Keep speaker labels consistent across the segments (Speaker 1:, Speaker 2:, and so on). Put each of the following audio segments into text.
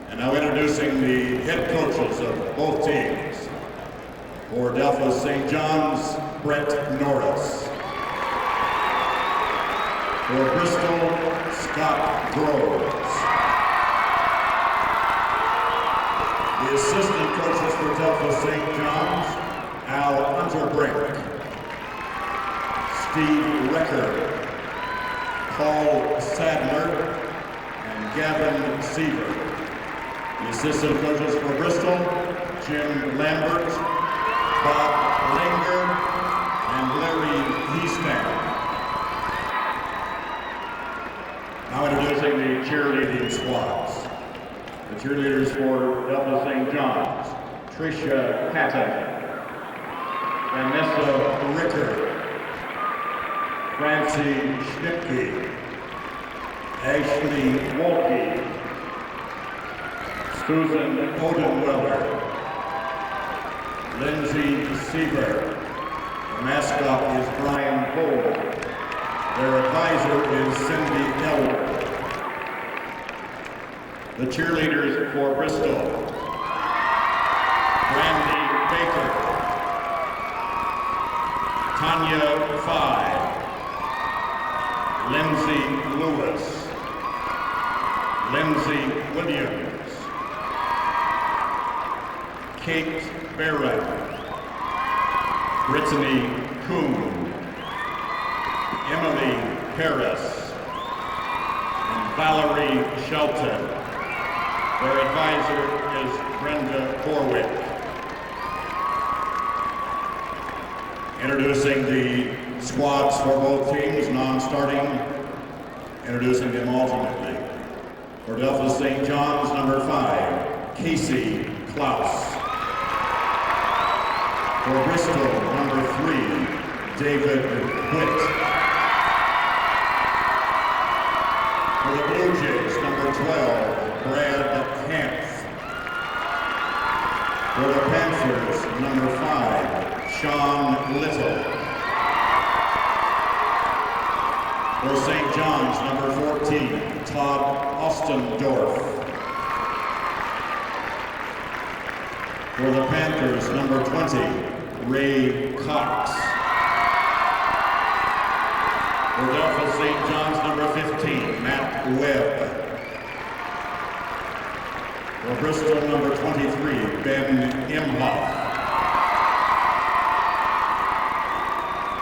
Speaker 1: And now introducing the head coaches of both teams. For Delphos St. John's, Brett Norris. For Bristol, Scott Groves. The assistant coaches for Delphos St. John's, Al Unterbrink, Steve Recker, Paul Sadler, and Gavin Seaver. The assistant coaches for Bristol, Jim Lambert, Bob Langer, and Larry Heastan. Now introducing the cheerleading squads. The cheerleaders for Delphos St. John's, Tricia Patton, Vanessa Recker, Francie Schnipke, Ashley Wolke, Susan Odenweller, Lindsay Sieber. The mascot is Brian Cole. Their advisor is Cindy Elwood. The cheerleaders for Bristol, Brandy Baker, Tanya Five, Lindsay Lewis, Lindsay Williams, Kate Barrett, Brittany Kuhn, Emily Harris, and Valerie Shelton. Their advisor is Brenda Corwick. Introducing the squads for both teams, non-starting, introducing them alternately. For Delphos St. John's, number 5, Casey Klaus. For Bristol, number 3, David Witt. For the Blue Jays, number 12, Brad Hanf. For the Panthers, number 5, Sean Little. For St. John's, number 14, Todd Ostendorf. For the Panthers, number 20, Ray Cox. For Delphos St. John's, number 15, Matt Webb. For Bristol, number 23, Ben Imhoff.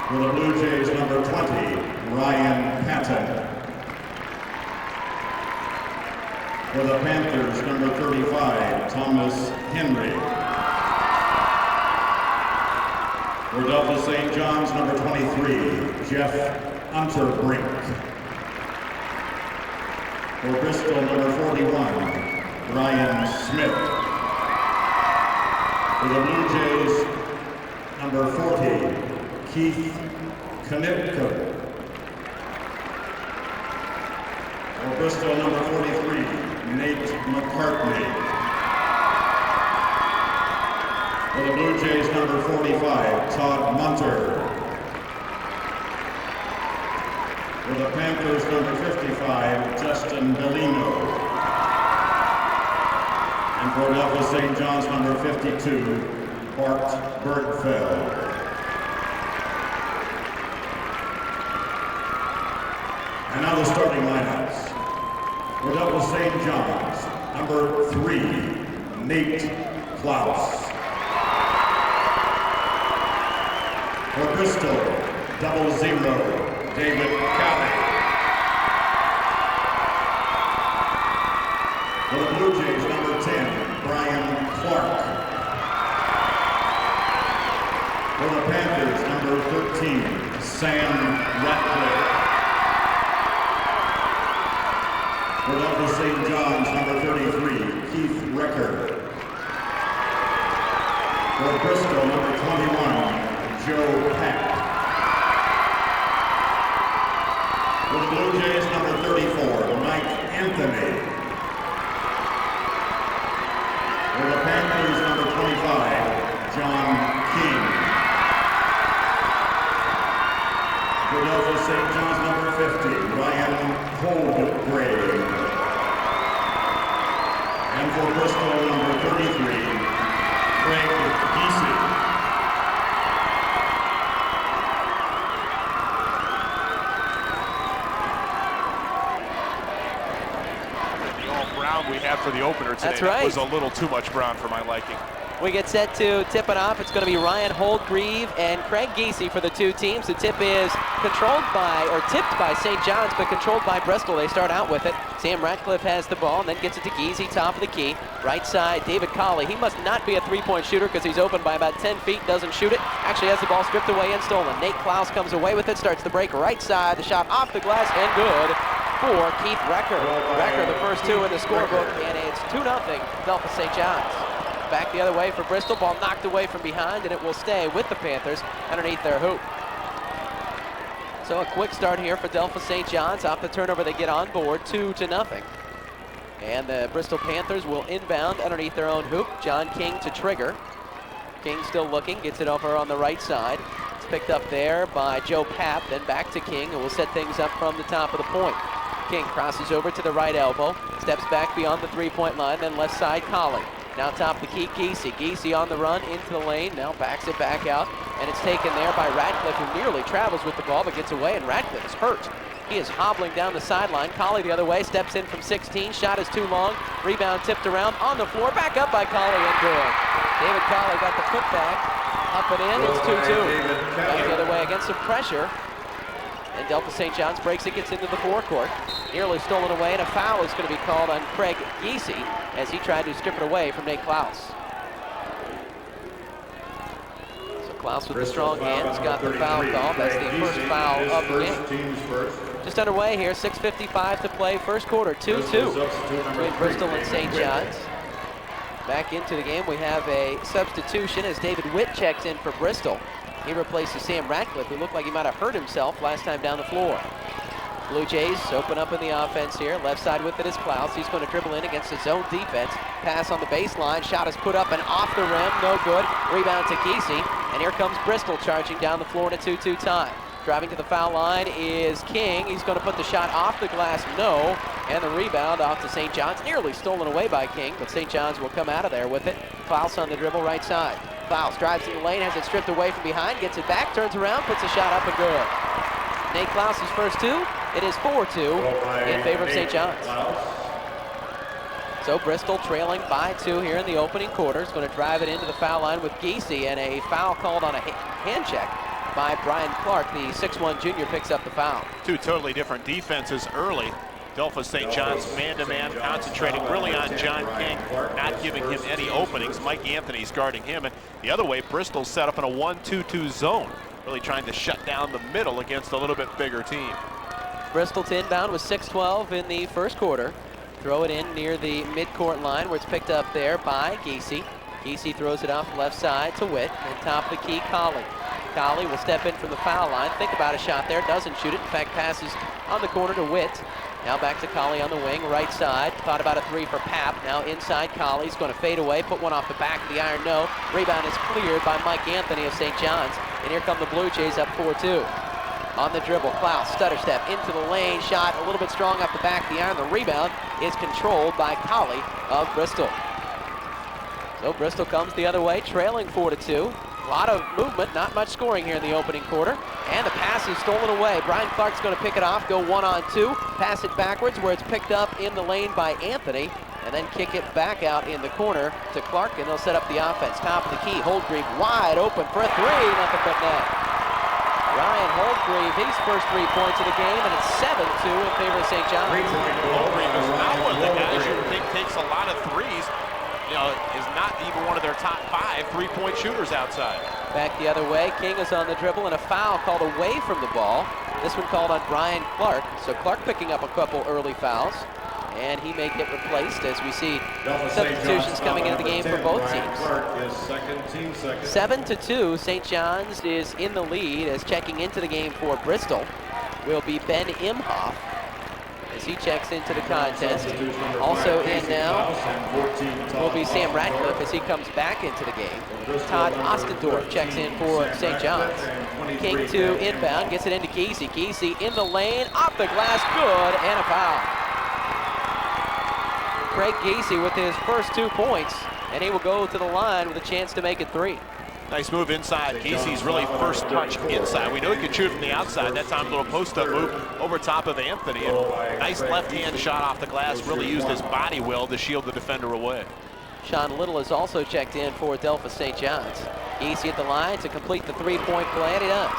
Speaker 1: For the Blue Jays, number 20, Ryan Patton. For the Panthers, number 35, Thomas Henry. For Delphos St. John's, number 23, Jeff Unterbrink. For Bristol, number 41, Ryan Smith. For the Blue Jays, number 40, Keith Knipka. For Bristol, number 43, Nate McCartney. For the Blue Jays, number 45, Todd Munter. For the Panthers, number 55, Justin Bellino. And for Delphos St. John's, number 52, Bart Bergfeld. And now the starting lineups. For Delphos St. John's, number 3, Nate Klaus. For Bristol, 00, David Calley. For the Blue Jays, number 10, Brian Clark. For the Panthers, number 13, Sam Ratcliffe. For Delphos St. John's, number 33, Keith Recker. For Bristol, number 21, Joe Pack. For the Blue Jays, number 34, Mike Anthony. For the Panthers, number 25, John King. For Delphos St. John's, number 50, Ryan Holdgreve. And for Bristol, number 33, Craig Giese.
Speaker 2: We had for the opener today.
Speaker 3: That's right.
Speaker 2: That was a little too much brown for my liking.
Speaker 3: We get set to tip it off. It's going to be Ryan Holdgreve and Craig Giese for the two teams. The tip is tipped by St. John's, but controlled by Bristol. They start out with it. Sam Ratcliffe has the ball and then gets it to Giese, top of the key. Right side, David Colley. He must not be a three-point shooter because he's open by about 10 feet, doesn't shoot it. Actually has the ball stripped away and stolen. Nate Klaus comes away with it, starts the break right side. The shot off the glass and good for Keith Recker. Recker, the first two in the scorebook, and it's 2-0 Delphos St. John's. Back the other way for Bristol, ball knocked away from behind, and it will stay with the Panthers underneath their hoop. So a quick start here for Delphos St. John's. Off the turnover, they get on board 2-0. And the Bristol Panthers will inbound underneath their own hoop. John King to trigger. King still looking, gets it over on the right side. It's picked up there by Joe Papp, then back to King, and will set things up from the top of the point. King crosses over to the right elbow, steps back beyond the three-point line, then left side Colley. Now top of the key, Giese. Giese on the run into the lane, now backs it back out, and it's taken there by Ratcliffe, who nearly travels with the ball but gets away, and Ratcliffe is hurt. He is hobbling down the sideline. Colley the other way, steps in from 16, shot is too long, rebound tipped around on the floor, back up by Colley and good. David Colley got the putback, up and in, it's 2-2. Back the other way against some pressure. And Delphos St. John's breaks it, gets into the forecourt. Nearly stolen away, and a foul is going to be called on Craig Giese as he tried to strip it away from Nate Klaus. So Klaus with the strong hands got the foul call. That's the first foul of the game. Just underway here, 6:55 to play, first quarter, 2-2 between Bristol and St. John's. Back into the game, we have a substitution as David Witt checks in for Bristol. He replaces Sam Ratcliffe, who looked like he might have hurt himself last time down the floor. Blue Jays open up in the offense here. Left side with it is Klaus. He's going to dribble in against his zone defense. Pass on the baseline. Shot is put up and off the rim. No good. Rebound to Giese. And here comes Bristol charging down the floor in a 2-2 tie. Driving to the foul line is King. He's going to put the shot off the glass. No. And the rebound off to St. John's. Nearly stolen away by King, but St. John's will come out of there with it. Klaus on the dribble right side. Klaus drives in the lane, has it stripped away from behind, gets it back, turns around, puts a shot up and good. Nate Klaus's first two. It is 4-2 in favor of St. John's. So Bristol trailing by 2 here in the opening quarter. Is going to drive it into the foul line with Giese, and a foul called on a hand check by Brian Clark. The 6'1 junior picks up the foul.
Speaker 2: Two totally different defenses early. Delphos St. John's man-to-man, concentrating really on John King, not giving him any openings. Mike Anthony's guarding him, and the other way, Bristol set up in a 1-2-2 zone, really trying to shut down the middle against a little bit bigger team.
Speaker 3: Bristol to inbound with 6:12 in the first quarter. Throw it in near the midcourt line where it's picked up there by Giese. Giese throws it off left side to Witt, and top of the key, Colley. Colley will step in from the foul line, think about a shot there, doesn't shoot it, in fact passes on the corner to Witt. Now back to Colley on the wing, right side. Thought about a three for Papp. Now inside Colley's going to fade away, put one off the back of the iron, no. Rebound is cleared by Mike Anthony of St. John's. And here come the Blue Jays up 4-2. On the dribble, Klaus, stutter step into the lane, shot a little bit strong off the back of the iron. The rebound is controlled by Colley of Bristol. So Bristol comes the other way, trailing 4-2. A lot of movement, not much scoring here in the opening quarter. And the pass is stolen away. Brian Clark's going to pick it off, go 1-on-2, pass it backwards where it's picked up in the lane by Anthony, and then kick it back out in the corner to Clark, and they'll set up the offense. Top of the key, Holdgreve wide open for a three, nothing but net. Ryan Holdgreve, his first 3 points of the game, and it's 7-2 in favor of St. John's.
Speaker 2: Holdgreve is not one of the guys you think takes a lot of threes. You know, is not even one of their top 5 3-point shooters outside.
Speaker 3: Back the other way, King is on the dribble, and a foul called away from the ball. This one called on Brian Clark. So Clark picking up a couple early fouls, and he may get replaced as we see substitutions coming into the game for both teams. 7-2, St. John's is in the lead as checking into the game for Bristol will be Ben Imhoff as he checks into the contest. Also in now will be Sam Ratcliffe as he comes back into the game. Todd Ostendorf checks in for St. John's. King to inbound, gets it into Giese. Giese in the lane, off the glass, good, and a foul. Craig Gacy with his first 2 points, and he will go to the line with a chance to make it 3.
Speaker 2: Nice move inside. Casey's really first touch inside. We know he can shoot from the outside. That time, a little post-up move over top of Anthony. And nice left-hand shot off the glass. Really used his body well to shield the defender away.
Speaker 3: Sean Little has also checked in for Delphos St. John's. Gacy at the line to complete the 3-point play, and he does.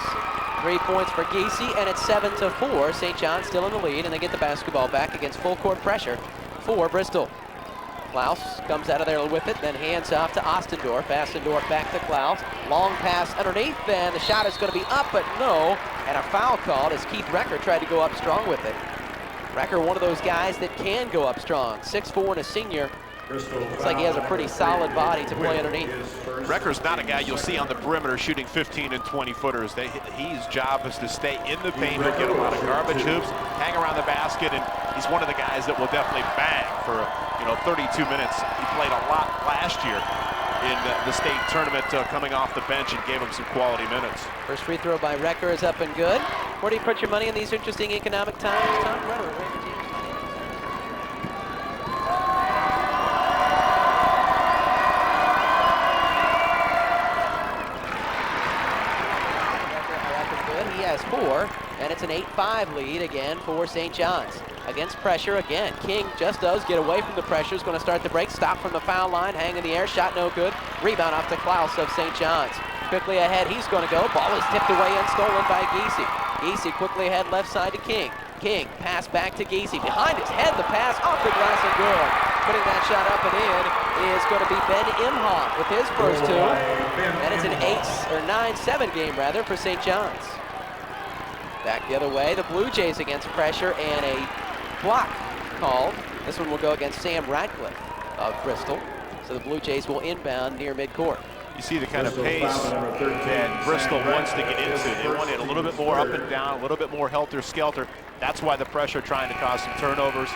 Speaker 3: 3 points for Gacy, and it's 7-4. St. John's still in the lead, and they get the basketball back against full court pressure for Bristol. Klaus comes out of there with it, then hands off to Ostendorf. Ostendorf back to Klaus. Long pass underneath, and the shot is going to be up, but no. And a foul called as Keith Recker tried to go up strong with it. Recker, one of those guys that can go up strong. 6'4" and a senior. Looks like he has a pretty solid body to play underneath.
Speaker 2: Recker's not a guy you'll see on the perimeter shooting 15 and 20 footers. His job is to stay in the paint. He'll get a lot of garbage hoops, hang around the basket, and he's one of the guys that will definitely bang for 32 minutes. He played a lot last year in the state tournament, coming off the bench, and gave him some quality minutes.
Speaker 3: First free throw by Recker is up and good. Where do you put your money in these interesting economic times, Tom? He has 4, and it's an 8-5 lead again for St. John's. Against pressure again. King just does get away from the pressure. Is going to start the break. Stop from the foul line. Hang in the air. Shot no good. Rebound off to Klaus of St. John's. Quickly ahead. He's going to go. Ball is tipped away and stolen by Gacy. Gacy quickly ahead left side to King. King pass back to Gacy. Behind his head. The pass off the glass and good. Putting that shot up and in is going to be Ben Imhoff with his first 2. And it's an 9-7 game rather for St. John's. Back the other way, the Blue Jays against pressure, and a block called. This one will go against Sam Radcliffe of Bristol. So the Blue Jays will inbound near midcourt.
Speaker 2: You see the kind of pace that Bristol wants to get into. They want it a little bit more up and down, a little bit more helter-skelter. That's why the pressure trying to cause some turnovers.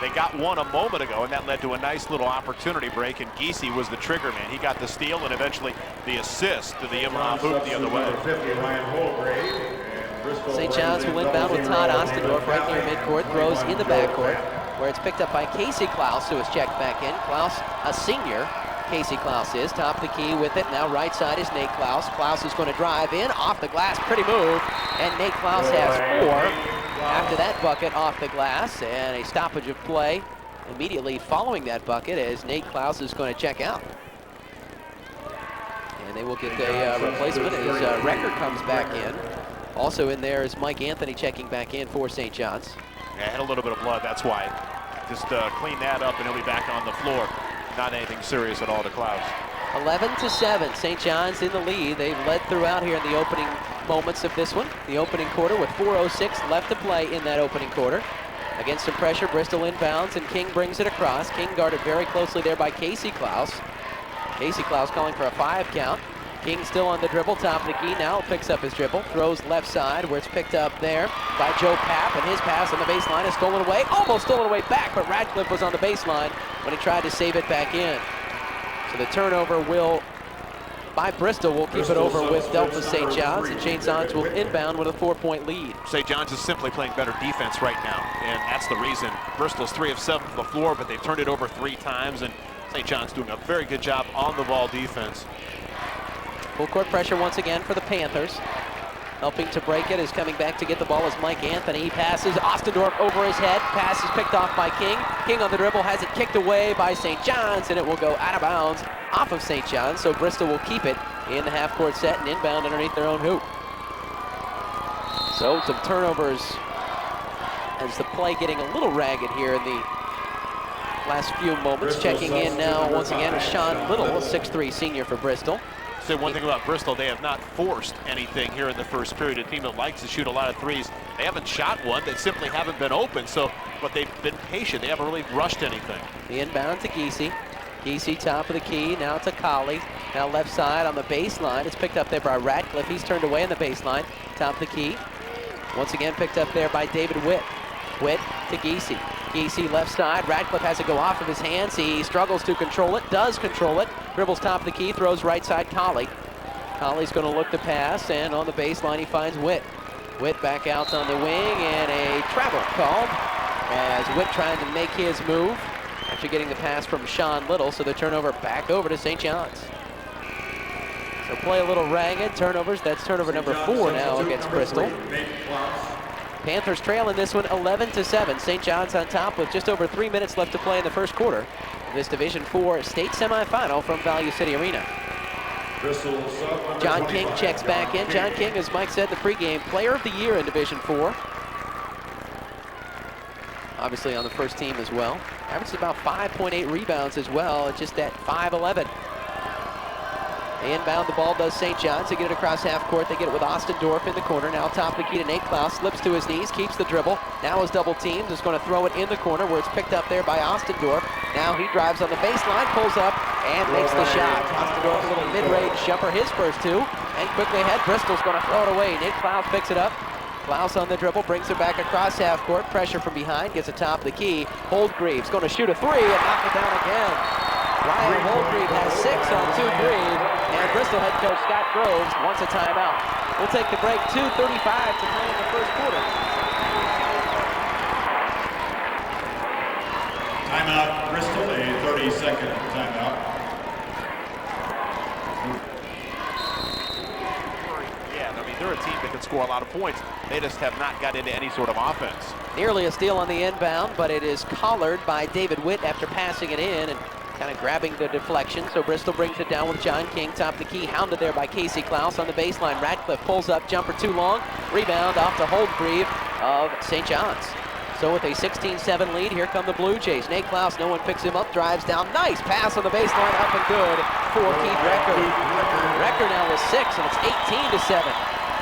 Speaker 2: They got one a moment ago, and that led to a nice little opportunity break, and Gacy was the trigger man. He got the steal and eventually the assist to the Imhoff hoop the other way.
Speaker 3: St. John's will inbound with Todd Ostendorf right near midcourt, throws in the backcourt, where it's picked up by Casey Klaus, who is checked back in. Klaus, a senior. Casey Klaus is top of the key with it. Now right side is Nate Klaus. Klaus is going to drive in, off the glass, pretty move, and Nate Klaus has 4 after that bucket off the glass, and a stoppage of play immediately following that bucket as Nate Klaus is going to check out. And they will get a replacement as Recker comes back in. Also in there is Mike Anthony checking back in for St. John's.
Speaker 2: Yeah, had a little bit of blood, that's why. Just clean that up and he'll be back on the floor. Not anything serious at all to Klaus.
Speaker 3: 11-7, St. John's in the lead. They've led throughout here in the opening moments of this one. The opening quarter with 4:06 left to play in that opening quarter. Against some pressure, Bristol inbounds, and King brings it across. King guarded very closely there by Casey Klaus. Casey Klaus calling for a 5 count. King still on the dribble, top of the key, now picks up his dribble, throws left side, where it's picked up there by Joe Papp, and his pass on the baseline is stolen away, almost stolen away back, but Radcliffe was on the baseline when he tried to save it back in. So the turnover by Bristol will keep it over with Delphos St. John's, and St. John's will inbound with a 4-point lead.
Speaker 2: St. John's is simply playing better defense right now, and that's the reason. Bristol's 3 of 7 from the floor, but they've turned it over 3 times, and St. John's doing a very good job on the ball defense.
Speaker 3: Full court pressure once again for the Panthers. Helping to break it is coming back to get the ball is Mike Anthony. He passes Ostendorf over his head. Pass is picked off by King. King on the dribble has it kicked away by St. John's, and it will go out of bounds off of St. John's. So Bristol will keep it in the half-court set and inbound underneath their own hoop. So some turnovers as the play getting a little ragged here in the last few moments. Checking in now once again is Sean Little, a 6'3" senior for Bristol.
Speaker 2: So one thing about Bristol, they have not forced anything here in the first period. A team that likes to shoot a lot of threes. They haven't shot one. They simply haven't been open. But they've been patient. They haven't really rushed anything.
Speaker 3: The inbound to Gacy. Gacy top of the key, now to Colley. Now left side on the baseline. It's picked up there by Radcliffe. He's turned away on the baseline. Top of the key. Once again picked up there by David Witt. Witt to Gacy. Gacy left side. Radcliffe has it go off of his hands. He struggles to control it, does control it. Dribbles top of the key, throws right side Colley. Colley's going to look to pass, and on the baseline he finds Witt. Witt back out on the wing, and a travel called as Witt trying to make his move. after getting the pass from Sean Little, so the turnover back over to St. John's. So play a little ragged, turnovers. That's turnover number 4 now against Bristol. Panthers trail in this one 11-7. St. John's on top with just over 3 minutes left to play in the first quarter. This Division IV state semifinal from Value City Arena. John King checks back in. John King, as Mike said, the pregame player of the year in Division IV. Obviously on the first team as well. Averages about 5.8 rebounds as well, just at 5'11". They inbound the ball, does St. John's. They get it across half court. They get it with Austin Dorff in the corner. Now top of the key to Nate Klaus. Slips to his knees, keeps the dribble. Now is double teamed. Is going to throw it in the corner where it's picked up there by Austin Dorff. Now he drives on the baseline, pulls up, and makes the shot. Austin Dorff, a little mid-range jumper, his first 2. And quickly ahead, Bristol's going to throw it away. Nate Klaus picks it up. Klaus on the dribble, brings it back across half court. Pressure from behind, gets it top of the key. Holdgreve's going to shoot a 3 and knock it down again. Ryan Holdgreve has 6 on 2-3. And Bristol head coach Scott Groves wants a timeout. We'll take the break. 2:35 to play in the first quarter.
Speaker 1: Timeout, Bristol, a 30-second timeout.
Speaker 2: Yeah, I mean, they're a team that can score a lot of points. They just have not got into any sort of offense.
Speaker 3: Nearly a steal on the inbound, but it is collared by David Witt after passing it in and kind of grabbing the deflection. So Bristol brings it down with John King, top of the key, hounded there by Casey Klaus on the baseline. Ratcliffe pulls up, jumper too long, rebound off to Holdgreve of St. John's. So with a 16-7 lead, here come the Blue Jays. Nate Klaus, no one picks him up, drives down, nice pass on the baseline, up and good for Keith Recker. Recker now with 6, and it's 18-7.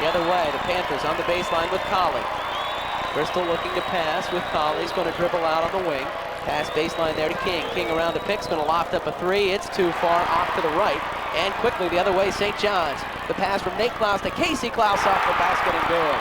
Speaker 3: The other way, the Panthers on the baseline with Colley. Bristol looking to pass with Colley. He's going to dribble out on the wing. Pass baseline there to King. King around the pick's going to loft up a 3. It's too far off to the right. And quickly the other way, St. John's. The pass from Nate Klaus to Casey Klaus off the basket and good.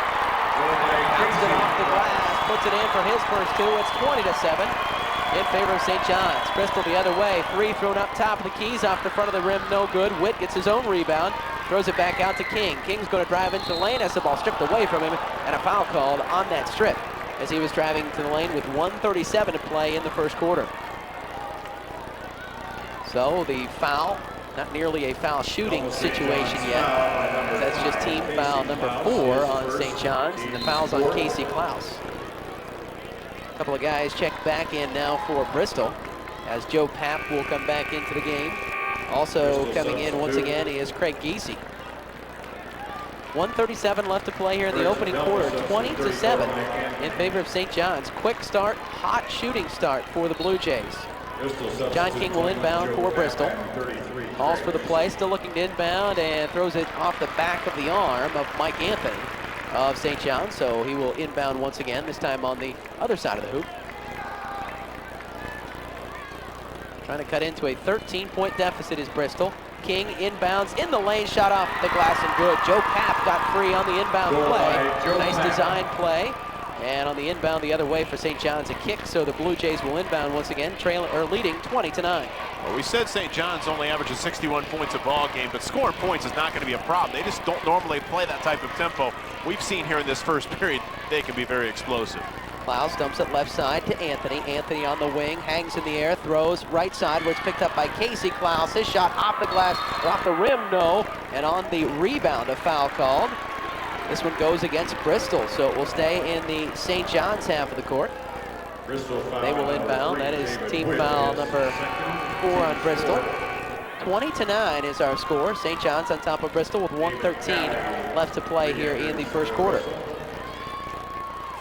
Speaker 3: Bounced it off the glass, puts it in for his first 2. It's 20-7 in favor of St. John's. Bristol the other way. 3 thrown up top of the keys off the front of the rim, no good. Witt gets his own rebound. Throws it back out to King. King's going to drive into the lane as the ball stripped away from him, and a foul called on that strip as he was driving to the lane with 1:37 to play in the first quarter. So the foul, not nearly a foul shooting situation yet. That's just team foul number 4 on St. John's, and the foul's on Casey Klaus. A couple of guys check back in now for Bristol as Joe Papp will come back into the game. Also coming in once again is Craig Giese. 1:37 left to play here in the opening quarter, 20-7 in favor of St. John's. Quick start, hot shooting start for the Blue Jays. John King will inbound for Bristol. Calls for the play, still looking to inbound and throws it off the back of the arm of Mike Anthony of St. John's. So he will inbound once again, this time on the other side of the hoop. Trying to cut into a 13-point deficit is Bristol. King inbounds in the lane, shot off the glass and good. Joe Papp got free on the inbound play. Nice design play. And on the inbound the other way for St. John's, a kick. So the Blue Jays will inbound once again, leading 20-9.
Speaker 2: Well, we said St. John's only averages 61 points a ball game, but scoring points is not going to be a problem. They just don't normally play that type of tempo. We've seen here in this first period, they can be very explosive.
Speaker 3: Klaus dumps it left side to Anthony. Anthony on the wing, hangs in the air, throws right side where it's picked up by Casey Klaus. His shot off the glass, off the rim, no. And on the rebound, a foul called. This one goes against Bristol, so it will stay in the St. John's half of the court. They will inbound. That is team foul number 4 on Bristol. 20-9 is our score. St. John's on top of Bristol with 1:13 left to play here in the first quarter.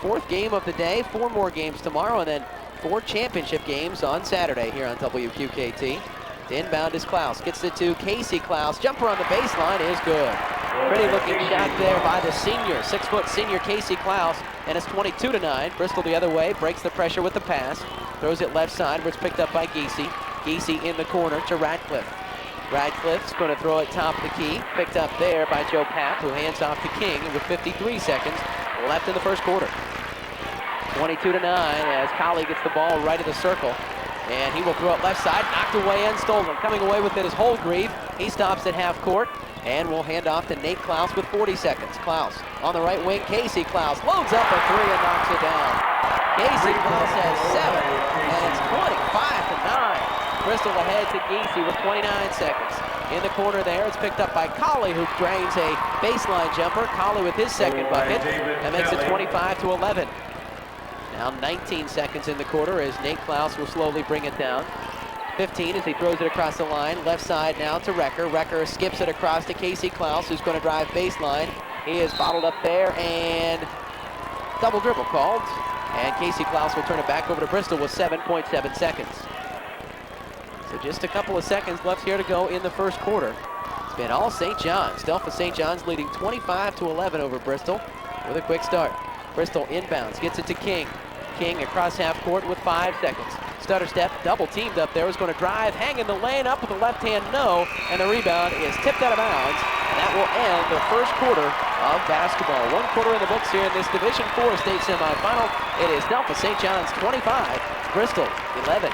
Speaker 3: 4th game of the day, 4 more games tomorrow, and then 4 championship games on Saturday here on WQKT. The inbound is Klaus, gets it to Casey Klaus. Jumper on the baseline is good. Pretty looking shot there by the senior, 6-foot senior Casey Klaus, and it's 22-9. Bristol the other way, breaks the pressure with the pass. Throws it left side where it's picked up by Giese. Giese in the corner to Ratcliffe. Ratcliffe's going to throw it top of the key. Picked up there by Joe Papp, who hands off to King with 53 seconds left in the first quarter. 22-9 as Colley gets the ball right of the circle. And he will throw it left side, knocked away and stolen. Coming away with it is Holdgreve. He stops at half court and will hand off to Nate Klaus with 40 seconds. Klaus on the right wing, Casey Klaus loads up a 3 and knocks it down. Casey Klaus has 7, and it's Bristol ahead to Gacy with 29 seconds. In the corner there, it's picked up by Colley, who drains a baseline jumper. Colley with his second bucket. That makes it 25-11. Now 19 seconds in the quarter as Nate Klaus will slowly bring it down. 15 as he throws it across the line. Left side now to Recker. Recker skips it across to Casey Klaus, who's going to drive baseline. He is bottled up there, and double dribble called. And Casey Klaus will turn it back over to Bristol with 7.7 seconds. So just a couple of seconds left here to go in the first quarter. It's been all St. John's. Delphos St. John's leading 25-11 over Bristol with a quick start. Bristol inbounds, gets it to King. King across half court with 5 seconds. Stutter step, double teamed up there, is going to drive, hang in the lane, up with the left hand, no, and the rebound is tipped out of bounds, and that will end the first quarter of basketball. 1 quarter in the books here in this Division IV state semifinal. It is Delphos St. John's 25, Bristol 11.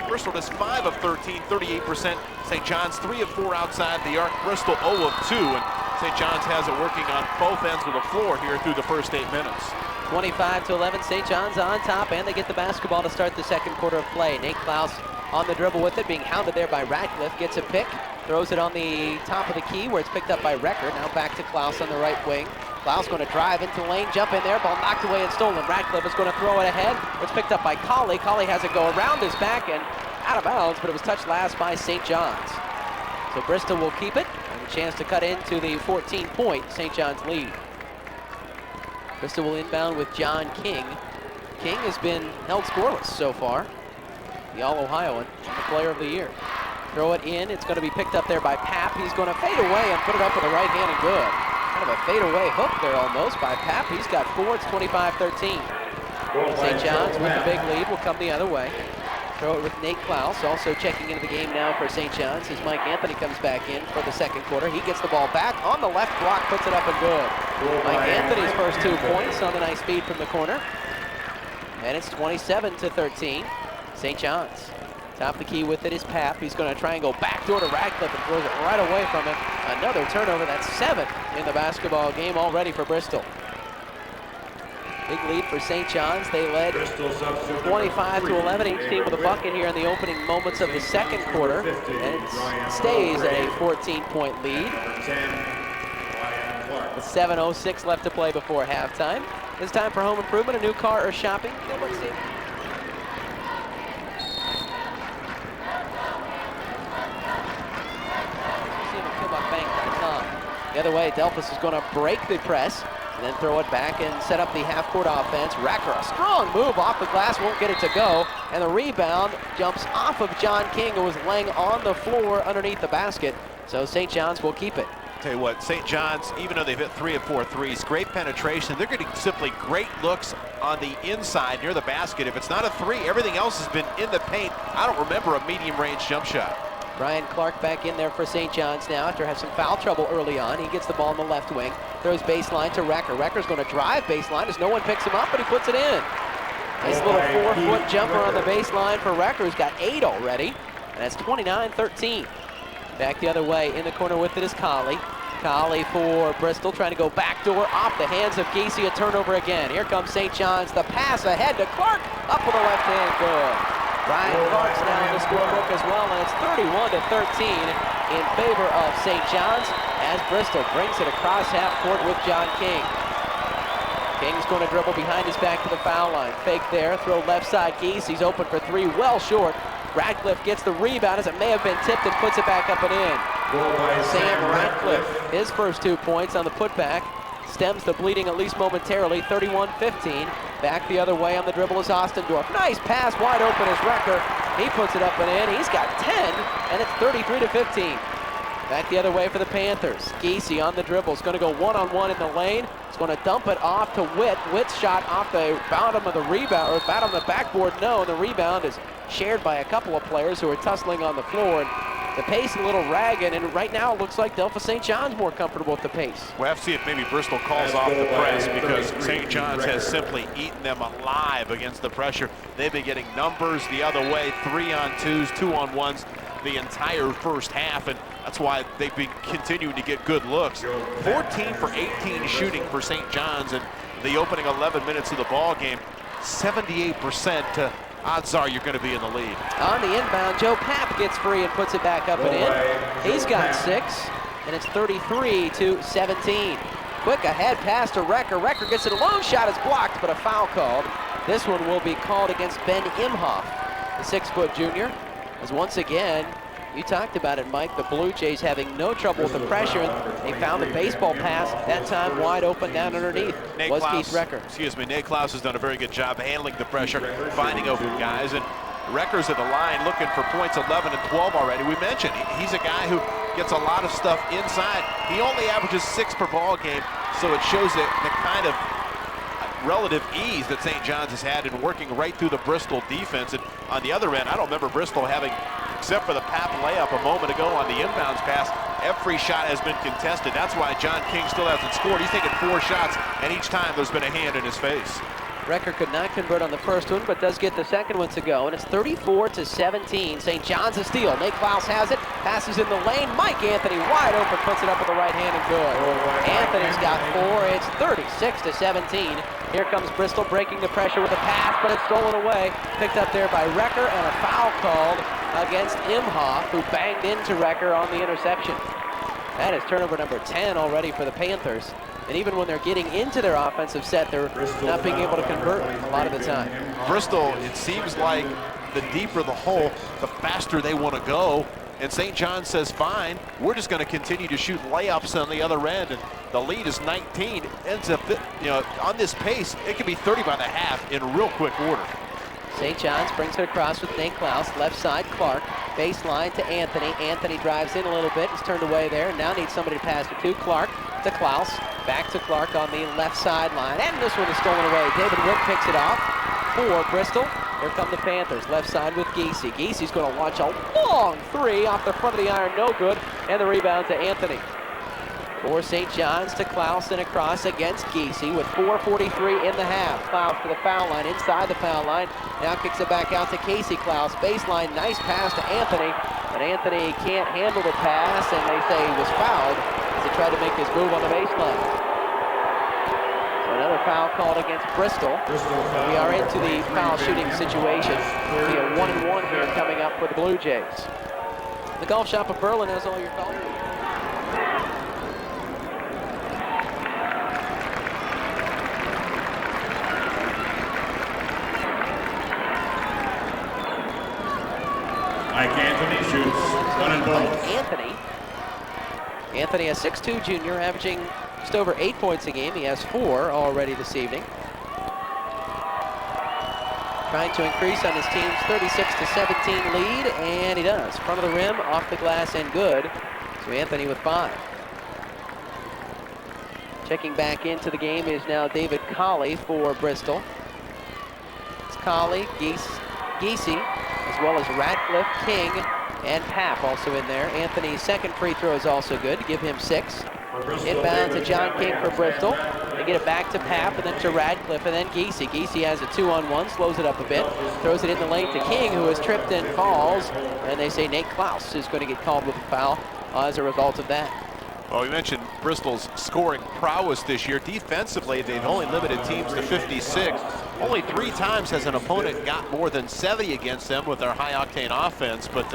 Speaker 2: Bristol is 5 of 13, 38%. St. John's 3 of 4 outside the arc. Bristol 0 of 2, and St. John's has it working on both ends of the floor here through the first 8 minutes.
Speaker 3: 25-11, St. John's on top, and they get the basketball to start the second quarter of play. Nate Klaus on the dribble with it, being hounded there by Ratcliffe, gets a pick, throws it on the top of the key where it's picked up by Recker. Now back to Klaus on the right wing. Klaus going to drive into the lane, jump in there, ball knocked away and stolen. Ratcliffe is going to throw it ahead. It's picked up by Colley. Colley has it go around his back and out of bounds, but it was touched last by St. John's. So Bristol will keep it, and a chance to cut into the 14-point St. John's lead. Bristol will inbound with John King. King has been held scoreless so far. The All-Ohioan, the player of the year. Throw it in, it's going to be picked up there by Papp. He's going to fade away and put it up with the right hand and good. Kind of a fadeaway hook there almost by Papp. He's got 4, it's 25-13. St. John's with the big lead will come the other way. Throw it with Nate Klaus, also checking into the game now for St. John's as Mike Anthony comes back in for the second quarter. He gets the ball back on the left block, puts it up and good. Mike Anthony's first 2 points on the nice feed from the corner. And it's 27-13, St. John's. Top of the key with it is Papp. He's going to try and go backdoor to Ratcliffe and throws it right away from him. Another turnover, that's 7th in the basketball game already for Bristol. Big lead for St. John's. They led 25-11. Each team with a bucket here in the opening moments of the second quarter. And it stays at a 14-point lead. With 7:06 left to play before halftime. It's time for home improvement, a new car or shopping. Let's see. The other way, Delphos is going to break the press and then throw it back and set up the half-court offense. Recker, a strong move off the glass, won't get it to go. And the rebound jumps off of John King, who was laying on the floor underneath the basket. So St. John's will keep it.
Speaker 2: Tell you what, St. John's, even though they've hit 3 of 4 threes, great penetration. They're getting simply great looks on the inside near the basket. If it's not a 3, everything else has been in the paint. I don't remember a medium-range jump shot.
Speaker 3: Brian Clark back in there for St. John's now after having some foul trouble early on. He gets the ball in the left wing, throws baseline to Recker. Recker's going to drive baseline as no one picks him up, but he puts it in. Nice little 4-foot jumper on the baseline for Recker, who's got 8 already, and that's 29-13. Back the other way, in the corner with it is Colley. Colley for Bristol, trying to go backdoor off the hands of Gacy, a turnover again. Here comes St. John's, the pass ahead to Clark, up with the left hand, good. Ryan Clark's now in the scorebook as well, and it's 31-13 in favor of St. John's as Bristol brings it across half court with John King. King's going to dribble behind his back to the foul line. Fake there, throw left side, Gacy's open for 3, well short. Ratcliffe gets the rebound as it may have been tipped and puts it back up and in. Sam Ratcliffe, his first 2 points on the putback, stems the bleeding at least momentarily, 31-15. Back the other way on the dribble is Ostendorf. Nice pass, wide open is Recker. He puts it up and in. He's got 10, and it's 33-15. Back the other way for the Panthers. Gacy on the dribble is going to go one-on-one in the lane. He's going to dump it off to Witt. Witt's shot off the bottom of the rebound, or bottom of the backboard, no, and the rebound is shared by a couple of players who are tussling on the floor. And the pace a little ragged, and right now it looks like Delphos St. John's more comfortable with the pace.
Speaker 2: We'll have to see if maybe Bristol calls off the press, because St. John's has simply eaten them alive against the pressure. They've been getting numbers the other way, 3-on-2s, 2-on-1s. the entire first half, and that's why they've been continuing to get good looks. 14 for 18 shooting for St. John's in the opening 11 minutes of the ball game. 78%. Odds are you're going to be in the lead.
Speaker 3: On the inbound, Joe Papp gets free and puts it back up and in. He's got 6, and it's 33-17. Quick ahead pass to Recker. Recker gets it. A long shot is blocked, but a foul called. This one will be called against Ben Imhoff, the 6-foot junior. As once again, you talked about it, Mike, the Blue Jays having no trouble with the pressure. They found the baseball pass, that time wide open down underneath. Was Keith Recker.
Speaker 2: Excuse me, Nate Klaus has done a very good job handling the pressure, finding open guys, and Recker's at the line looking for points 11 and 12 already. We mentioned he's a guy who gets a lot of stuff inside. He only averages 6 per ball game, so it shows the kind of relative ease that St. John's has had in working right through the Bristol defense. And on the other end, I don't remember Bristol having, except for the Papp layup a moment ago on the inbounds pass, every shot has been contested. That's why John King still hasn't scored. He's taken 4 shots, and each time there's been a hand in his face.
Speaker 3: Recker could not convert on the first one, but does get the second one to go, and it's 34-17. St. John's a steal. Nate Klaus has it, passes in the lane. Mike Anthony wide open, puts it up with the right hand and good. Anthony's got 4. It's 36-17. Here comes Bristol breaking the pressure with a pass, but it's stolen away. Picked up there by Recker, and a foul called against Imhoff, who banged into Recker on the interception. That is turnover number 10 already for the Panthers. And even when they're getting into their offensive set, they're not being able to convert a lot of the time.
Speaker 2: Bristol, it seems like the deeper the hole, the faster they want to go. And St. John says, fine, we're just going to continue to shoot layups on the other end. And the lead is 19. Ends up, on this pace, it could be 30 by the half in real quick order.
Speaker 3: St. John's brings it across with Nate Klaus, left side Clark, baseline to Anthony. Anthony drives in a little bit, is turned away there. Now needs somebody to pass it to Clark, to Klaus, back to Clark on the left sideline. And this one is stolen away. David Witt picks it off for Bristol. Here come the Panthers, left side with Giese. Giese's going to launch a long 3 off the front of the iron, no good. And the rebound to Anthony. For St. John's to Klaus and across against Giese with 4:43 in the half. Klaus to the foul line, inside the foul line. Now kicks it back out to Casey Klaus. Baseline, nice pass to Anthony. But Anthony can't handle the pass, and they say he was fouled as he tried to make his move on the baseline. So another foul called against Bristol. We are into the foul shooting situation. We'll be a 1-and-1 here coming up for the Blue Jays. The Golf Shop of Berlin has all your calls.
Speaker 1: Mike Anthony shoots 1 and both.
Speaker 3: Anthony, a 6'2" junior, averaging just over 8 points a game. He has 4 already this evening. Trying to increase on his team's 36-17 lead, and he does. Front of the rim, off the glass, and good. So Anthony with 5. Checking back into the game is now David Colley for Bristol. It's Colley, Giese, as well as Ratcliffe, King, and Papp also in there. Anthony's second free throw is also good to give him 6. Inbound to John King for Bristol. They get it back to Papp and then to Ratcliffe and then Giese. Giese has a 2-on-1, slows it up a bit, throws it in the lane to King, who has tripped and falls. And they say Nate Klaus is going to get called with a foul as a result of that.
Speaker 2: Well, we mentioned Bristol's scoring prowess this year. Defensively, they've only limited teams to 56. Only 3 times has an opponent got more than 70 against them with their high-octane offense. But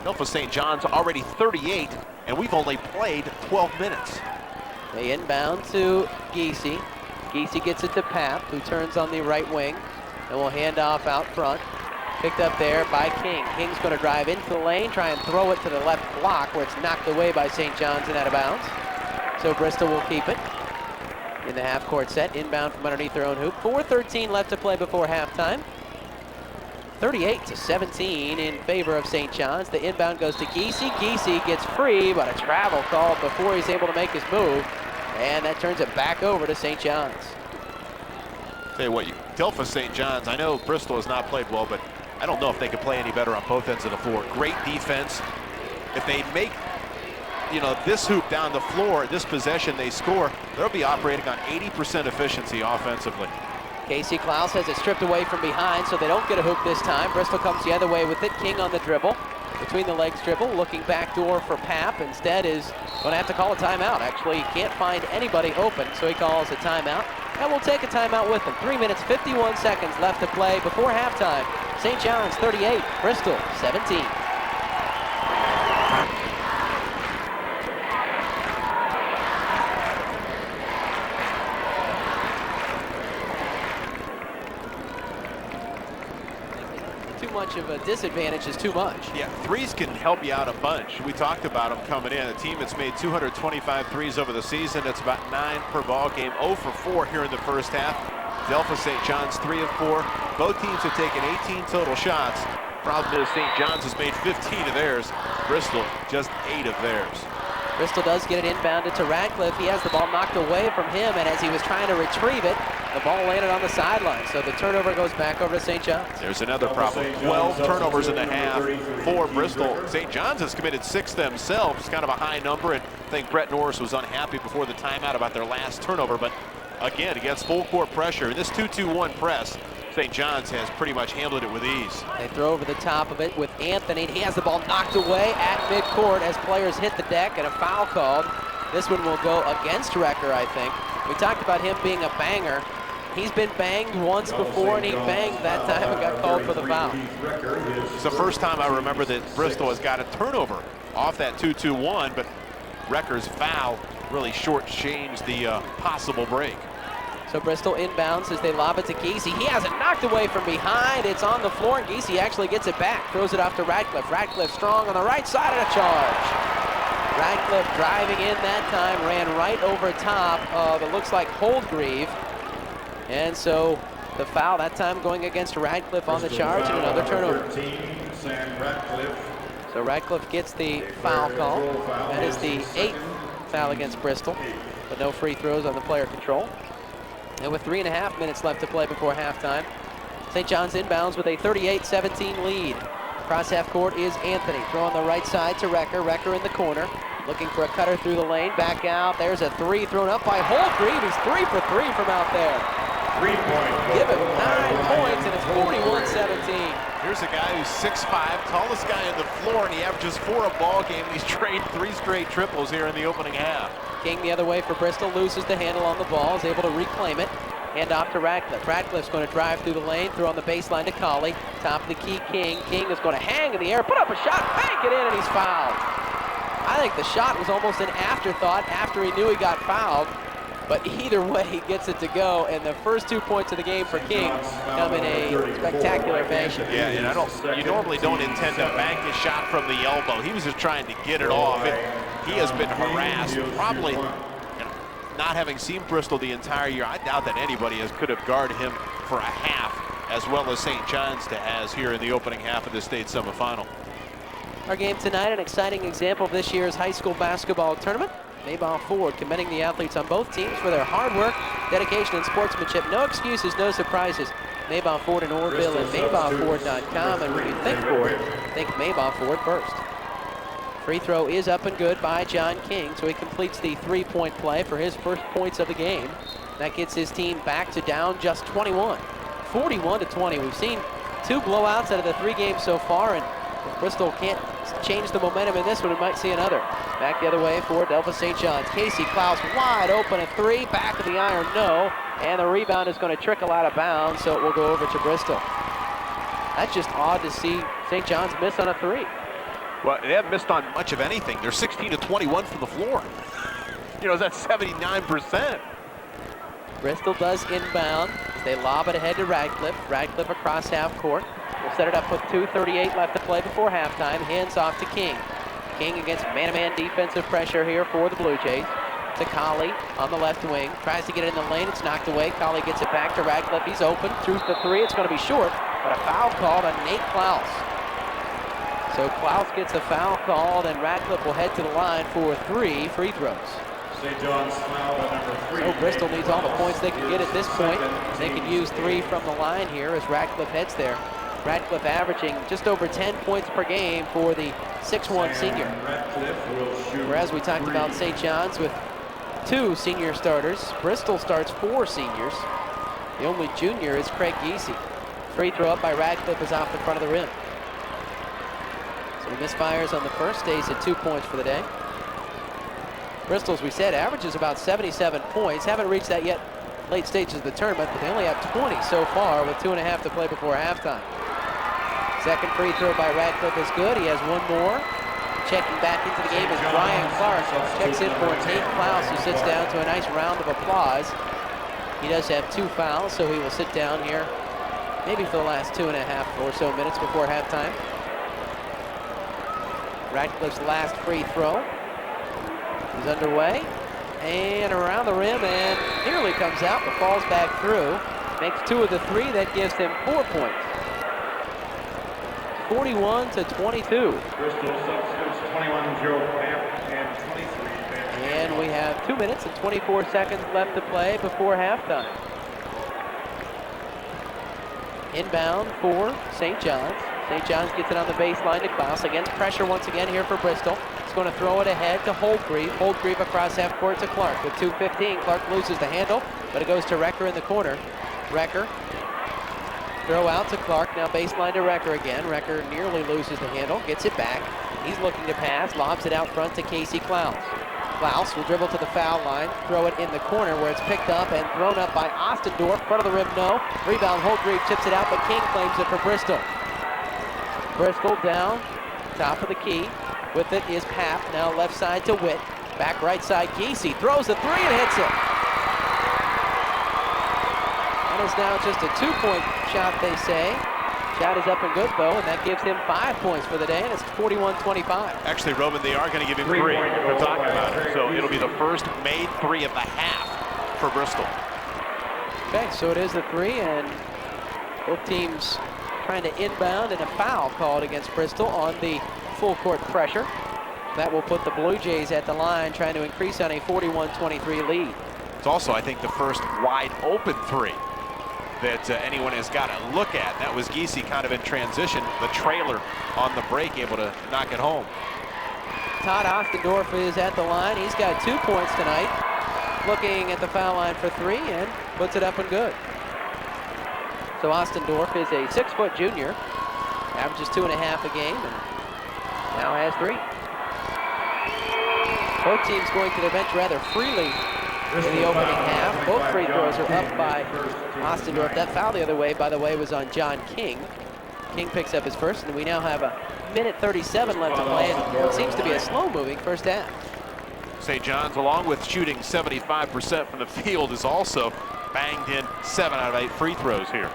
Speaker 2: Delphos St. John's already 38, and we've only played 12 minutes.
Speaker 3: They inbound to Giese. Giese gets it to Papp, who turns on the right wing, and will hand off out front. Picked up there by King. King's going to drive into the lane, try and throw it to the left block, where it's knocked away by St. John's and out of bounds. So Bristol will keep it in the half-court set, inbound from underneath their own hoop. 4:13 left to play before halftime. 38-17 in favor of St. John's. The inbound goes to Giese. Giese gets free, but a travel called before he's able to make his move, and that turns it back over to St. John's.
Speaker 2: Tell you what, Delphos St. John's, I know Bristol has not played well, but I don't know if they could play any better on both ends of the floor. Great defense. If they make, this hoop down the floor, this possession they score, they'll be operating on 80% efficiency offensively.
Speaker 3: Casey Klaus has it stripped away from behind, so they don't get a hoop this time. Bristol comes the other way with it. King on the dribble. between the legs dribble, looking back door for Papp. Instead is going to have to call a timeout. Actually, he can't find anybody open, so he calls a timeout. And we'll take a timeout with him. 3 minutes, 51 seconds left to play before halftime. St. John's 38, Bristol 17. Too much of a disadvantage is too much.
Speaker 2: Yeah, threes can help you out a bunch. We talked about them coming in. A team that's made 225 threes over the season. It's about 9 per ball game. 0 for 4 here in the first half. Delphos St. John's 3 of 4. Both teams have taken 18 total shots. Problem is St. John's has made 15 of theirs. Bristol just 8 of theirs.
Speaker 3: Bristol does get it inbounded to Ratcliffe. He has the ball knocked away from him, and as he was trying to retrieve it, the ball landed on the sideline. So the turnover goes back over to St. John's.
Speaker 2: There's another problem. 12 turnovers in the half for Bristol. St. John's has committed 6 themselves. Kind of a high number, and I think Brett Norris was unhappy before the timeout about their last turnover. But again, against full court pressure, in this 2-2-1 press, St. John's has pretty much handled it with ease.
Speaker 3: They throw over the top of it with Anthony. He has the ball knocked away at midcourt as players hit the deck and a foul called. This one will go against Recker, I think. We talked about him being a banger. He's been banged once before, and he banged that time and got called for the foul.
Speaker 2: It's the first time I remember that Bristol has got a turnover off that 2-2-1, but Recker's foul really shortchanged the possible break.
Speaker 3: So Bristol inbounds as they lob it to Giese. He has it knocked away from behind. It's on the floor, and Giese actually gets it back. Throws it off to Ratcliffe. Ratcliffe strong on the right side of the charge. Ratcliffe driving in that time, ran right over top of, it looks like, Holdgreve. And so the foul that time going against Ratcliffe on the charge, and another turnover. So Ratcliffe gets the foul call. That is the 8th foul against Bristol, but no free throws on the player control. And with 3.5 minutes left to play before halftime, St. John's inbounds with a 38-17 lead. Cross half court is Anthony. Throw on the right side to Recker. Recker in the corner, looking for a cutter through the lane. Back out. There's a 3 thrown up by Holdgreve. He's 3 for 3 from out there.
Speaker 1: 3-point.
Speaker 3: Give him 9 points, and it's 41-17.
Speaker 2: Here's a guy who's 6'5", tallest guy on the floor, and he averages 4 a ball game. He's trained 3 straight triples here in the opening half.
Speaker 3: King the other way for Bristol, loses the handle on the ball, is able to reclaim it. Hand off to Ratcliffe. Ratcliffe's going to drive through the lane, throw on the baseline to Colley. Top of the key, King. King is going to hang in the air, put up a shot, bank it in, and he's fouled. I think the shot was almost an afterthought after he knew he got fouled. But either way, he gets it to go, and the first 2 points of the game for King come in a spectacular fashion.
Speaker 2: Yeah, and you normally don't intend to bank a shot from the elbow. He was just trying to get it off. He has been harassed, probably not having seen Bristol the entire year. I doubt that anybody could have guarded him for a half as well as St. John's has here in the opening half of the state semifinal.
Speaker 3: Our game tonight, an exciting example of this year's high school basketball tournament. Maybach Ford commending the athletes on both teams for their hard work, dedication, and sportsmanship. No excuses, no surprises. Maybach Ford in Orrville and MaybachFord.com. And when you think Ford, think Maybach Ford first. Free throw is up and good by John King, so he completes the 3-point play for his first points of the game. That gets his team back to down just 21. 41-20. We've seen 2 blowouts out of the 3 games so far, and if Bristol can't change the momentum in this one, we might see another. Back the other way for Delphos St. John's. Casey Klaus wide open at 3, back of the iron, no. And the rebound is going to trickle out of bounds, so it will go over to Bristol. That's just odd to see St. John's miss on a 3.
Speaker 2: Well, they haven't missed on much of anything. They're 16-21 from the floor. That's 79%.
Speaker 3: Bristol does inbound. They lob it ahead to Ratcliffe. Ratcliffe across half court. We'll set it up with 2:38 left to play before halftime. Hands off to King. King against man-to-man defensive pressure here for the Blue Jays. To Colley on the left wing. Tries to get it in the lane. It's knocked away. Colley gets it back to Ratcliffe. He's open. Shoots the 3. It's going to be short, but a foul called on Nate Klaus. So Klaus gets a foul called, and Ratcliffe will head to the line for 3 free throws.
Speaker 1: St. John's foul at number 3.
Speaker 3: So Bristol needs all the points they can get at this point. They can use 3 from the line here as Ratcliffe heads there. Ratcliffe averaging just over 10 points per game for the 6'1 senior. Whereas we talked about St. John's with 2 senior starters. Bristol starts 4 seniors. The only junior is Craig Giese. Free throw up by Ratcliffe is off the front of the rim. So he misfires on the first, stays at 2 points for the day. Bristol, as we said, averages about 77 points. Haven't reached that yet late stages of the tournament, but they only have 20 so far with 2.5 to play before halftime. Second free throw by Radcliffe is good. He has one more. Checking back into the game is Brian Clark. Checks in for Tate Klaus, who sits down to a nice round of applause. He does have 2 fouls, so he will sit down here maybe for the last 2.5 or so minutes before halftime. Radcliffe's last free throw is underway. And around the rim and nearly comes out, but falls back through. Makes 2 of the 3, that gives him 4 points. 41 to 22.
Speaker 1: Bristol substitutes 21 Joe Camp and 23 Ben.
Speaker 3: And we have 2 minutes and 24 seconds left to play before halftime. Inbound for St. John's. St. John's gets it on the baseline to Klaus. Against pressure once again here for Bristol. He's going to throw it ahead to Holdgreve. Holdgreve across half court to Clark. With 2:15, Clark loses the handle, but it goes to Recker in the corner. Recker, throw out to Clark. Now baseline to Recker again. Recker nearly loses the handle, gets it back. He's looking to pass, lobs it out front to Casey Klaus. Klaus will dribble to the foul line, throw it in the corner where it's picked up and thrown up by Ostendorf. Front of the rim, no. Rebound, Holdgreve chips it out, but King claims it for Bristol. Bristol down, top of the key. With it is Papp, now left side to Witt. Back right side, Giese throws a 3 and hits it. That is now just a 2-point shot, they say. Shot is up and good, though, and that gives him 5 points for the day, and it's 41-25.
Speaker 2: Actually, Roman, they are going to give him 3. We're talking about it. So it'll be the first made 3 of the half for Bristol.
Speaker 3: Okay, so it is the 3, and both teams trying to inbound, and a foul called against Bristol on the full court pressure. That will put the Blue Jays at the line, trying to increase on a 41-23 lead.
Speaker 2: It's also, I think, the first wide open 3 that anyone has got to look at. That was Giese kind of in transition, the trailer on the break, able to knock it home.
Speaker 3: Todd Ostendorf is at the line. He's got 2 points tonight. Looking at the foul line for 3 and puts it up and good. So Ostendorf is a 6-foot junior, averages 2.5 a game, and now has 3. Both teams going to the bench rather freely in the opening half. Both free throws are up by Ostendorf. That foul the other way, by the way, was on John King. King picks up his first, and we now have a minute 37 left to play in what seems to be a slow-moving first half.
Speaker 2: St. John's, along with shooting 75% from the field, is also banged in 7 out of 8 free throws here.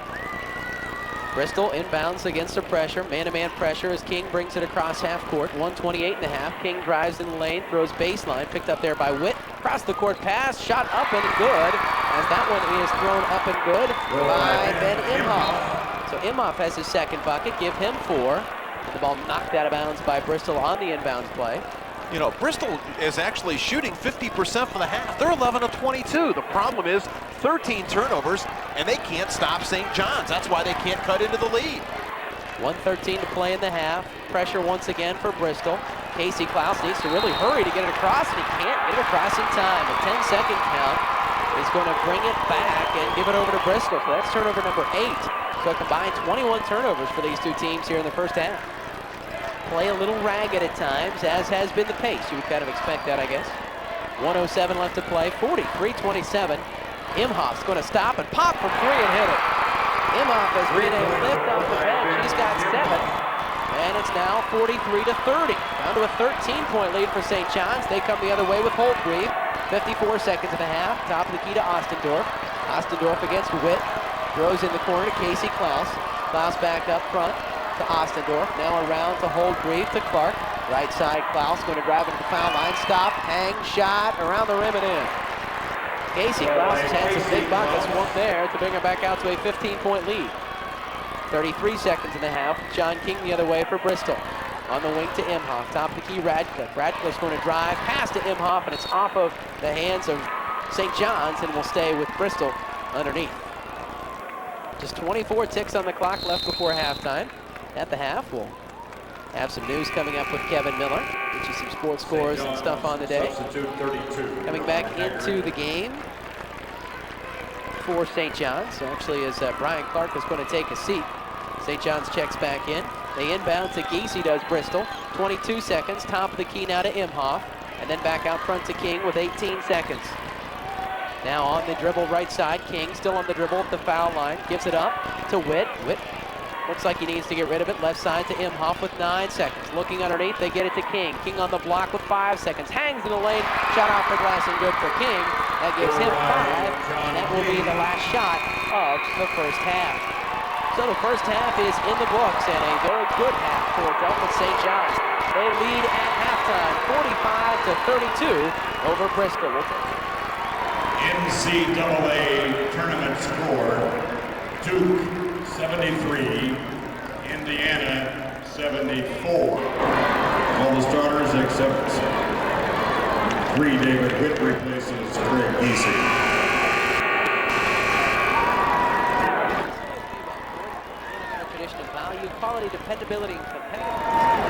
Speaker 3: Bristol inbounds against the pressure, man-to-man pressure as King brings it across half court, 128.5. King drives in the lane, throws baseline, picked up there by Witt. Across the court pass, shot up and good, as that one is thrown up and good by Ben Imhoff. So Imhoff has his second bucket, give him 4. And the ball knocked out of bounds by Bristol on the inbounds play.
Speaker 2: You know, Bristol is actually shooting 50% for the half. They're 11 of 22. The problem is 13 turnovers, and they can't stop St. John's. That's why they can't cut into the lead.
Speaker 3: 1:13 to play in the half. Pressure once again for Bristol. Casey Klaus needs to really hurry to get it across, and he can't get it across in time. A 10-second count is going to bring it back and give it over to Bristol. So that's turnover number 8. So a combined 21 turnovers for these two teams here in the first half. Play a little ragged at times, as has been the pace. You would kind of expect that, I guess. 1:07 left to play, 43-27. Imhoff's going to stop and pop from 3 and hit it. Imhoff has been a lift off the bench. He's got 7. And it's now 43-30. Down to a 13-point lead for St. John's. They come the other way with Holdgreve. 54 seconds and a half. Top of the key to Ostendorf. Ostendorf against Witt. Throws in the corner to Casey Klaus. Klaus back up front to Ostendorf. Now around to Holdgreve to Clark. Right side, Klaus going to drive into the foul line. Stop, hang, shot, around the rim and in. Casey Klaus has had some big buckets. One there to bring it back out to a 15-point lead. 33 seconds and a half. John King the other way for Bristol. On the wing to Imhoff. Top of the key, Radcliffe. Radcliffe's going to drive pass to Imhoff, and it's off of the hands of St. John's and will stay with Bristol underneath. Just 24 ticks on the clock left before halftime. At the half, we'll have some news coming up with Kevin Miller. Get you some sports scores and stuff on the day. Coming back into the game for St. John's. So actually, as Brian Clark is going to take a seat, St. John's checks back in. They inbound to Giese, does Bristol. 22 seconds. Top of the key now to Imhoff. And then back out front to King with 18 seconds. Now on the dribble right side, King still on the dribble at the foul line. Gives it up to Witt. Witt looks like he needs to get rid of it. Left side to Imhoff with 9 seconds. Looking underneath, they get it to King. King on the block with 5 seconds. Hangs in the lane. Shot off the glass and good for King. That gives him 5, and that will be the last shot of the first half. So the first half is in the books, and a very good half for Delphos St. John's. They lead at halftime, 45-32 over Bristol.
Speaker 1: NCAA tournament score: Duke 73, Indiana 74. All the starters except 3, David Witt replaces Craig Geesey.
Speaker 3: Value, quality, dependability, and competitiveness.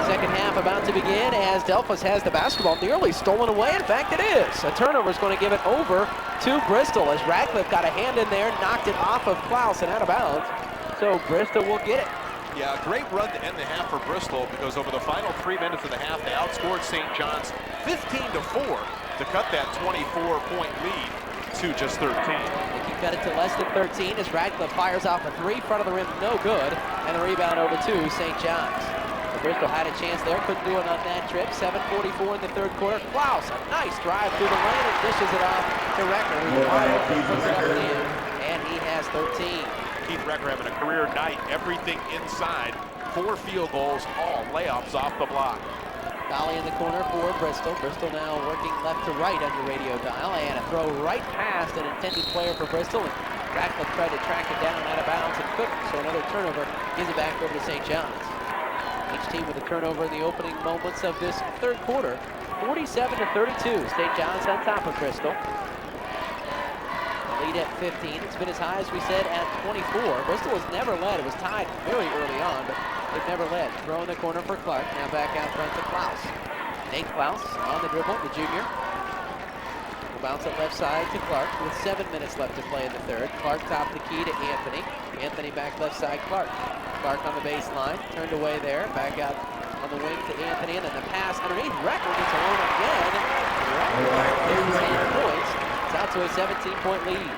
Speaker 3: Second half about to begin as Delphos has the basketball nearly stolen away. In fact, it is. A turnover is going to give it over to Bristol as Ratcliffe got a hand in there, knocked it off of Klaus and out of bounds. So Bristol will get it.
Speaker 2: Yeah, a great run to end the half for Bristol because over the final 3 minutes of the half, they outscored St. John's 15-4 to cut that 24-point lead to just 13.
Speaker 3: They can cut it to less than 13 as Ratcliffe fires off a 3, front of the rim, no good, and the rebound over to St. John's. So Bristol had a chance there, couldn't do it on that trip. 7:44 in the third quarter. Klaus, a nice drive through the lane and dishes it off to Recker, who puts it up and in, and he has 13.
Speaker 2: Keith Recker having a career night, everything inside, 4 field goals, all layups off the block.
Speaker 3: Dolly in the corner for Bristol. Bristol now working left to right on your radio dial, and a throw right past an intended player for Bristol, and Ratcliffe tried to track it down out of bounds and couldn't, so another turnover gives it back over to St. John's. Each team with a turnover in the opening moments of this third quarter. 47-32, St. John's on top of Bristol. Lead at 15. It's been as high as we said at 24. Bristol has never led. It was tied very early on, but they've never led. Throw in the corner for Clark. Now back out front to Klaus. Nate Klaus on the dribble, the junior. Will bounce it left side to Clark with 7 minutes left to play in the third. Clark top the key to Anthony. Anthony back left side, Clark. Clark on the baseline, turned away there. Back out on the wing to Anthony, and then the pass underneath. Recker gets alone again. Recker 10 points. It's out to a 17-point lead.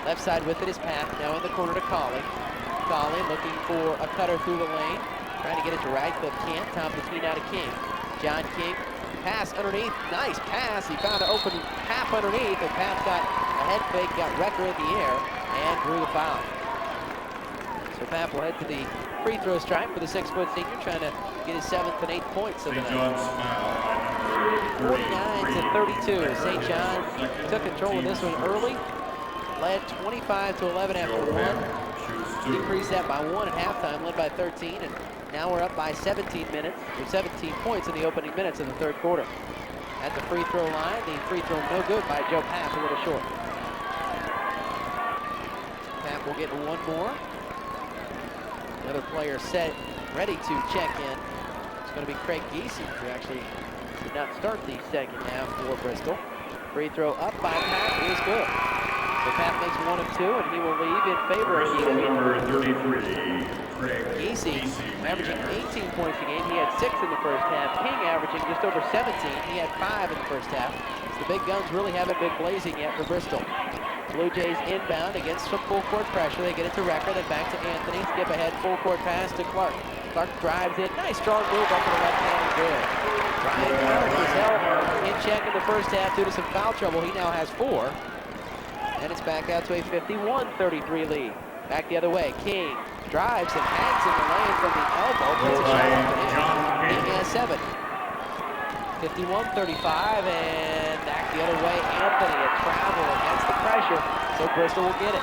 Speaker 3: Left side with it is Pat, now in the corner to Colley. Colley looking for a cutter through the lane. Trying to get it to Radcliffe, can't. Top of the key now to King. John King, pass underneath, nice pass. He found an open half underneath, and Pat got a head fake, got Recker in the air, and drew the foul. So Pat will head to the free throw stripe for the 6-foot senior, trying to get his 7th and 8th points of the night. 49-32. St. John's took control of this one early. Led 25-11 after 1. Decreased that by 1 at halftime, led by 13, and now we're up by 17 points in the opening minutes of the third quarter. At the free throw line, the free throw no good by Joe Papp, a little short. Papp will get one more. Another player set, ready to check in. It's going to be Craig Geesey, who actually did not start the second half for Bristol. Free throw up by Papp is good. So Papp makes 1 of 2, and he will leave in favor of Geesey.
Speaker 1: Number 33, Craig
Speaker 3: Geesey averaging 18 points a game. He had 6 in the first half. King averaging just over 17. He had 5 in the first half. The big guns really haven't been blazing yet for Bristol. Blue Jays inbound against some full court pressure. They get it to Recker, then back to Anthony. Skip ahead, full court pass to Clark. Clark drives in. Nice strong move up to the left hand and good. Ryan Clark was held in check in the first half due to some foul trouble. He now has 4. And it's back out to a 51-33 lead. Back the other way. King drives and hangs in the lane from the elbow. Puts a shot off and in. He has 7. 51-35, and back the other way. Anthony at travel against the pressure, so Bristol will get it.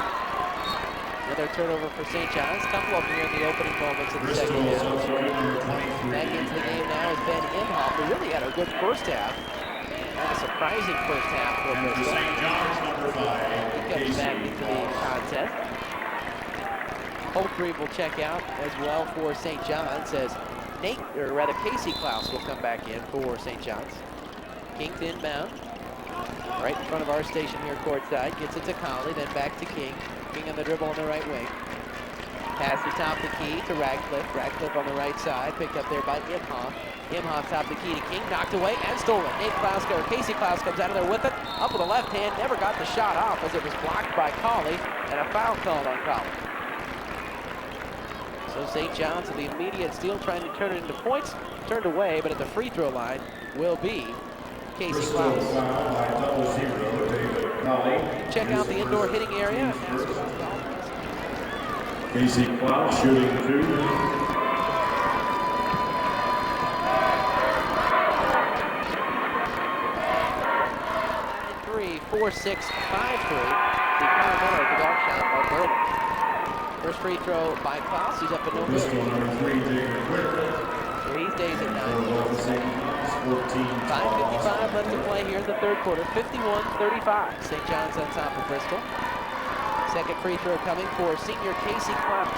Speaker 3: Another turnover for St. John's. Couple of them here in the opening moments of the second half. Back into the game now is Ben Imhoff, who really had a good first half. And a surprising first half for Bristol.
Speaker 1: St. John's number 5.
Speaker 3: He comes back into the contest. Holdgreve will check out as well for St. John's as Casey Klaus will come back in for St. John's. King to inbound. Right in front of our station here courtside. Gets it to Colley, then back to King. King on the dribble on the right wing. Pass the top the key to Radcliffe. Radcliffe on the right side, picked up there by Imhoff. Imhoff top the key to King, knocked away and stolen. Nate Klaus, or Casey Klaus comes out of there with it. Up with the left hand, never got the shot off as it was blocked by Colley, and a foul called on Colley. So St. John's with the immediate steal, trying to turn it into points. Turned away, but at the free throw line will be Casey
Speaker 1: Bristol
Speaker 3: Klaus.
Speaker 1: foul by double zero, David Colley.
Speaker 3: Check out the indoor hitting area.
Speaker 1: Casey Klaus shooting 2.
Speaker 3: 4-6-5-3. The Carmelo with the golf shot by Burley. First free throw by Klaus. He's up at no good.
Speaker 1: Bristol number 3, David Recker.
Speaker 3: So he stays at 9.
Speaker 1: 5:55
Speaker 3: left to play here in the third quarter. 51-35. St. John's on top of Bristol. Second free throw coming for senior Casey Klaus.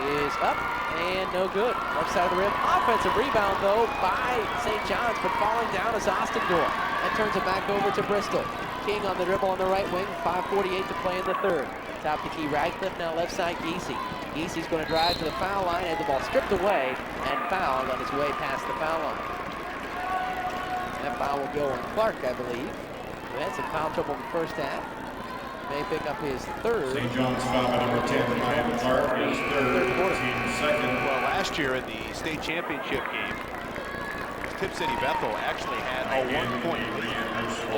Speaker 3: Is up and no good. Left side of the rim. Offensive rebound though by St. John's, but falling down is Austin Dorr. That turns it back over to Bristol. King on the dribble on the right wing. 5:48 to play in the third. Top the key Radcliffe, now left side Giese. Giese's going to drive to the foul line, has the ball stripped away and fouled on his way past the foul line. That foul will go on Clark, I believe. We had some foul trouble in the first half. May pick up his third.
Speaker 1: St. John's foul by number 10, Ryan Clark, his third, team second.
Speaker 2: Well, last year in the state championship game, Tip City Bethel actually had a 1-point lead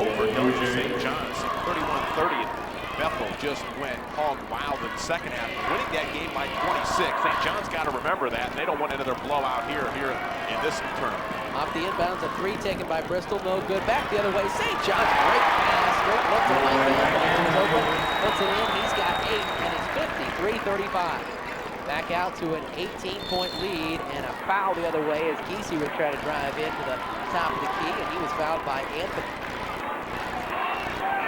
Speaker 2: over Delphos St. John's, 31-30. Bethel just went hog wild in the second half, winning that game by 26. St. John's got to remember that, and they don't want another blowout here in this tournament.
Speaker 3: Off the inbounds, a 3 taken by Bristol, no good. Back the other way, St. John's, great pass, great look to Langman, puts it in, he's got 8, and it's 53-35. Back out to an 18-point lead, and a foul the other way as Giese would try to drive into the top of the key, and he was fouled by Anthony.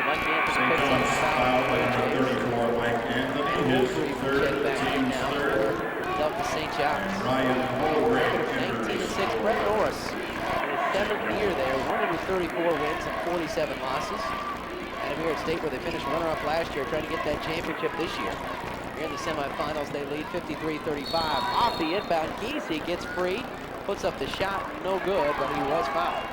Speaker 3: Mike Anthony picks up the foul by number
Speaker 1: 34, Mike Anthony, his third, team's third.
Speaker 3: Delphos St. John's.
Speaker 1: Ryan Holdgreve,
Speaker 3: 19-6. Brett Norris in his 7th year there, 134 wins and 47 losses. And here at State, where they finished runner-up last year, trying to get that championship this year. Here in the semifinals, they lead 53-35. Off the inbound, Giese gets free, puts up the shot, no good, but he was fouled.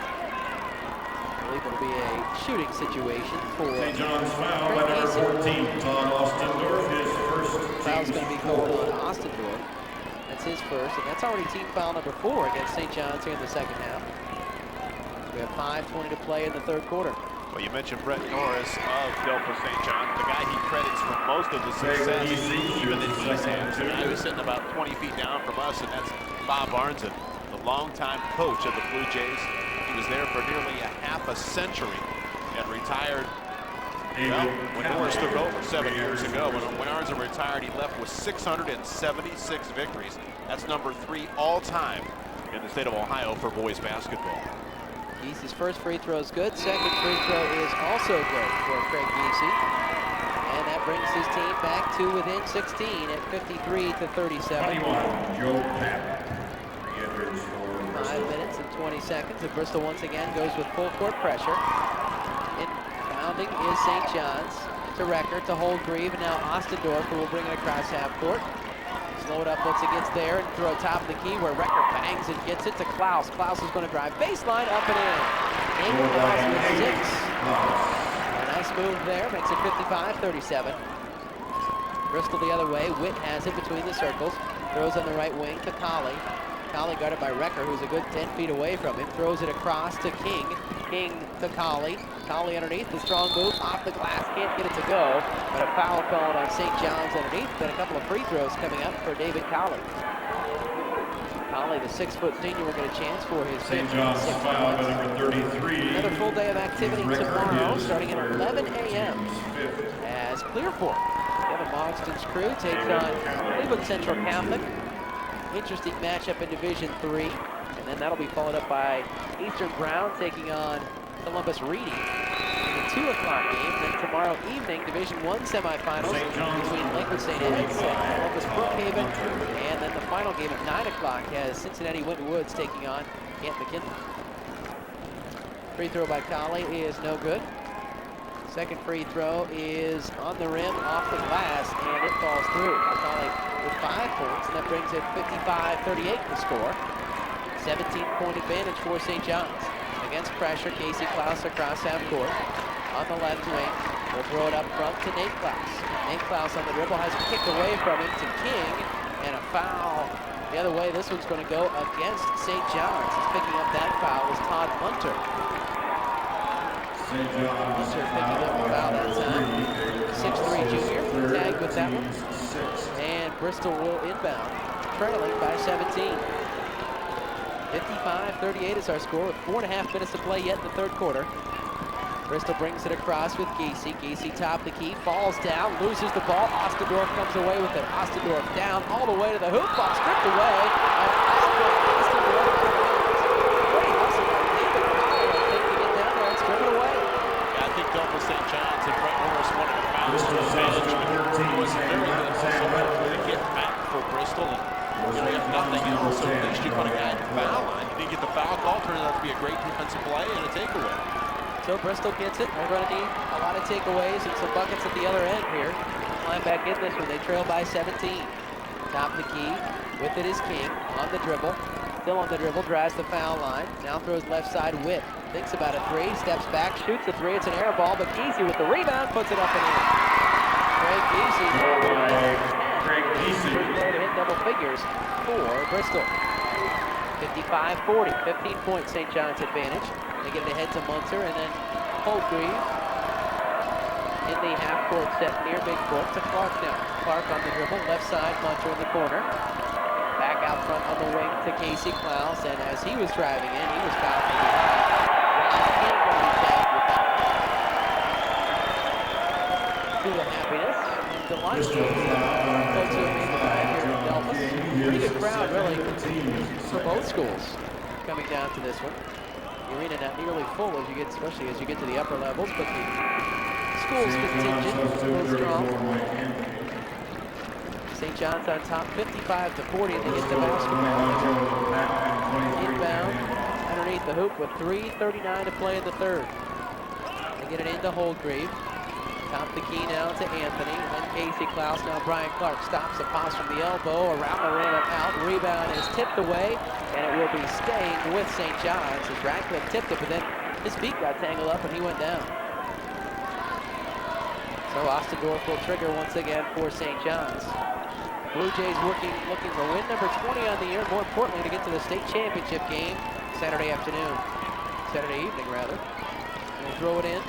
Speaker 3: I believe it'll be a shooting situation for
Speaker 1: St. John's foul by number 14, Todd Ostendorf, his first.
Speaker 3: Foul's going to be called on Ostendorf. That's his first, and that's already team foul number 4 against St. John's here in the second half. We have 5:20 to play in the third quarter.
Speaker 2: Well, you mentioned Brett Norris of Delphos St. John, the guy he credits for most of the success even that he's had. So now he's sitting about 20 feet down from us, and that's Bob Barnes, the longtime coach of the Blue Jays. He was there for nearly a half a century and retired. Well, when Norris took over 7 years ago, when Arnzen retired, he left with 676 victories. That's number 3 all-time in the state of Ohio for boys basketball.
Speaker 3: Giese's first free throw is good. Second free throw is also good for Craig Giese. And that brings his team back to within 16 at 53-37.
Speaker 1: 21, Joe Papp.
Speaker 3: 5 minutes and 20 seconds. And Bristol once again goes with full court pressure. Inbounding is St. John's to Recker, to Holdgreve, and now Ostendorf, who will bring it across half court. Slow it up once it gets there and throw top of the key where Recker bangs and gets it to Klaus. Klaus is going to drive baseline up and in. Nathan Klaus with 6. A nice move there, makes it 55-37. Bristol the other way. Witt has it between the circles. Throws on the right wing to Colley. Colley guarded by Recker, who's a good 10 feet away from him. Throws it across to King. King to Colley. Colley underneath, the strong move, off the glass, can't get it to go. But a foul called on St. John's underneath. Then a couple of free throws coming up for David Colley. Colley, the 6-foot senior, will get a chance for his
Speaker 1: St. John's foul by number 33.
Speaker 3: Another full day of activity tomorrow, starting at 11 a.m. as Clearfork, Kevin Mogston's crew, takes on Cleveland Central Catholic. Interesting matchup in Division III. And then that'll be followed up by Eastern Brown taking on Columbus Reedy in the 2 o'clock game. Then tomorrow evening, Division I semifinals between Lakewood St. Ed's and Columbus Brookhaven. And then the final game at 9 o'clock has Cincinnati Winton Woods taking on Camp McKinley. Free throw by Colley is no good. Second free throw is on the rim, off the glass, and it falls through. Colley with 5 points, and that brings it 55-38 to score. 17-point advantage for St. John's. Against pressure, Casey Klaus across half court. On the left wing, we'll throw it up front to Nate Klaus. Nate Klaus on the dribble has it kicked away from him to King, and a foul the other way. This one's going to go against St. John's. He's picking up that foul is Todd Munter.
Speaker 1: St. John's
Speaker 3: picking up a foul that time. 6'3" junior, tagged with that one. And Bristol will inbound, trailing by 17. 55-38 is our score with 4.5 minutes to play yet in the third quarter. Bristol brings it across with Giese. Giese top the key, falls down, loses the ball. Ostendorf comes away with it. Ostendorf down all the way to the hoop, ball stripped away. Great hustle by David Powell, I think, to get down there and strip it away.
Speaker 2: Yeah, I think Delphos St. John's and Brett Morris wanted to foul to advantage, but it was very good hustle to get back for Bristol. And you have nothing else, so at least you put a guy in the foul line. You didn't get the foul call, turned out to be a great defensive play and a takeaway.
Speaker 3: So Bristol gets it. They're going to need a lot of takeaways and some buckets at the other end here. Climb back in this one. They trail by 17. Top the key. With it is King on the dribble. Still on the dribble. Drives the foul line. Now throws left side. Witt thinks about a three. Steps back. Shoots the three. It's an air ball. But Giese with the rebound puts it up and in. Craig Giese. To hit double figures for Bristol. 55-40. 15 points St. John's advantage. They get it ahead to Munter, and then Holdgreve in the half-court set near midcourt to Clark now. Clark on the dribble, left side, Munter in the corner. Back out front on the wing to Casey Klaus, and as he was driving in, he was fouled from behind. To the happiness and delight folks who have made the ride here in Delphos. Pretty good crowd, really, for both schools coming down to this one. The arena not nearly full as you get, especially as you get to the upper levels, but the school's contingent is strong. St. John's on top, 55-40 to get the basketball. Inbound underneath the hoop with 3:39 to play in the third. They get it into Holdgreve. Top the key now to Anthony, then Casey Klaus. Now Brian Clark stops a pass from the elbow, around the rim and out. Rebound is tipped away, and it will be staying with St. John's as Ratcliffe tipped it, but then his feet got tangled up and he went down. So Ostendorf will trigger once again for St. John's. Blue Jays looking to win number 20 on the year, more importantly to get to the state championship game Saturday evening rather. We'll throw it in,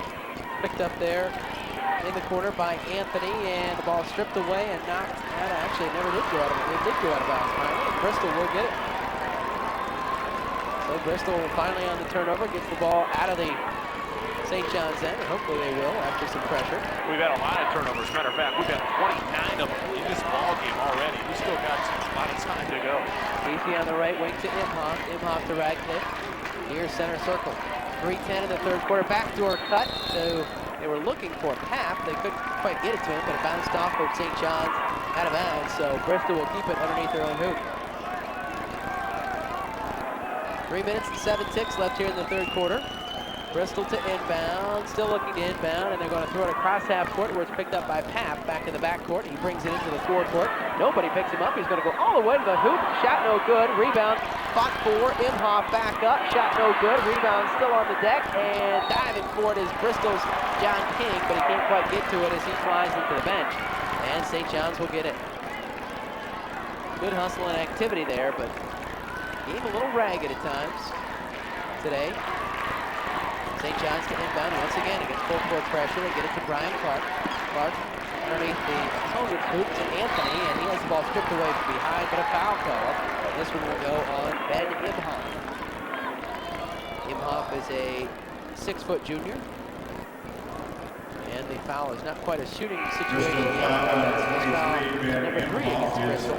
Speaker 3: picked up there in the corner by Anthony, and the ball stripped away and knocked out. Actually, it did go out of bounds. Finally, Bristol will get it. So Bristol finally on the turnover gets the ball out of the St. John's end, and hopefully they will after some pressure.
Speaker 2: We've had a lot of turnovers. Matter of fact, we've had 29 of them in this ball game already. We still got a lot of time to go.
Speaker 3: Easy on the right wing to Imhoff. Imhoff to Radcliffe. Near center circle. 3:10 in the third quarter. Backdoor cut. So they were looking for Papp. They couldn't quite get it to him, but it bounced off of St. John's out of bounds. So Bristol will keep it underneath their own hoop. 3 minutes and 7 ticks left here in the third quarter. Bristol to inbound, still looking to inbound, and they're going to throw it across half court where it's picked up by Papp back in the backcourt. He brings it into the forecourt. Nobody picks him up. He's going to go all the way to the hoop. Shot no good. Rebound fought for. Imhoff back up. Shot no good. Rebound still on the deck, and diving for it is Bristol's John King, but he can't quite get to it as he flies into the bench. And St. John's will get it. Good hustle and activity there, but game a little ragged at times today. St. John's to inbound once again against full court pressure. They get it to Brian Clark. Clark underneath the opponent's hoop to Anthony, and he has the ball stripped away from behind, but a foul call. This one will go on Ben Imhoff. Imhoff is a 6-foot junior, and the foul is not quite a shooting situation yet. Number 3 against Bristol.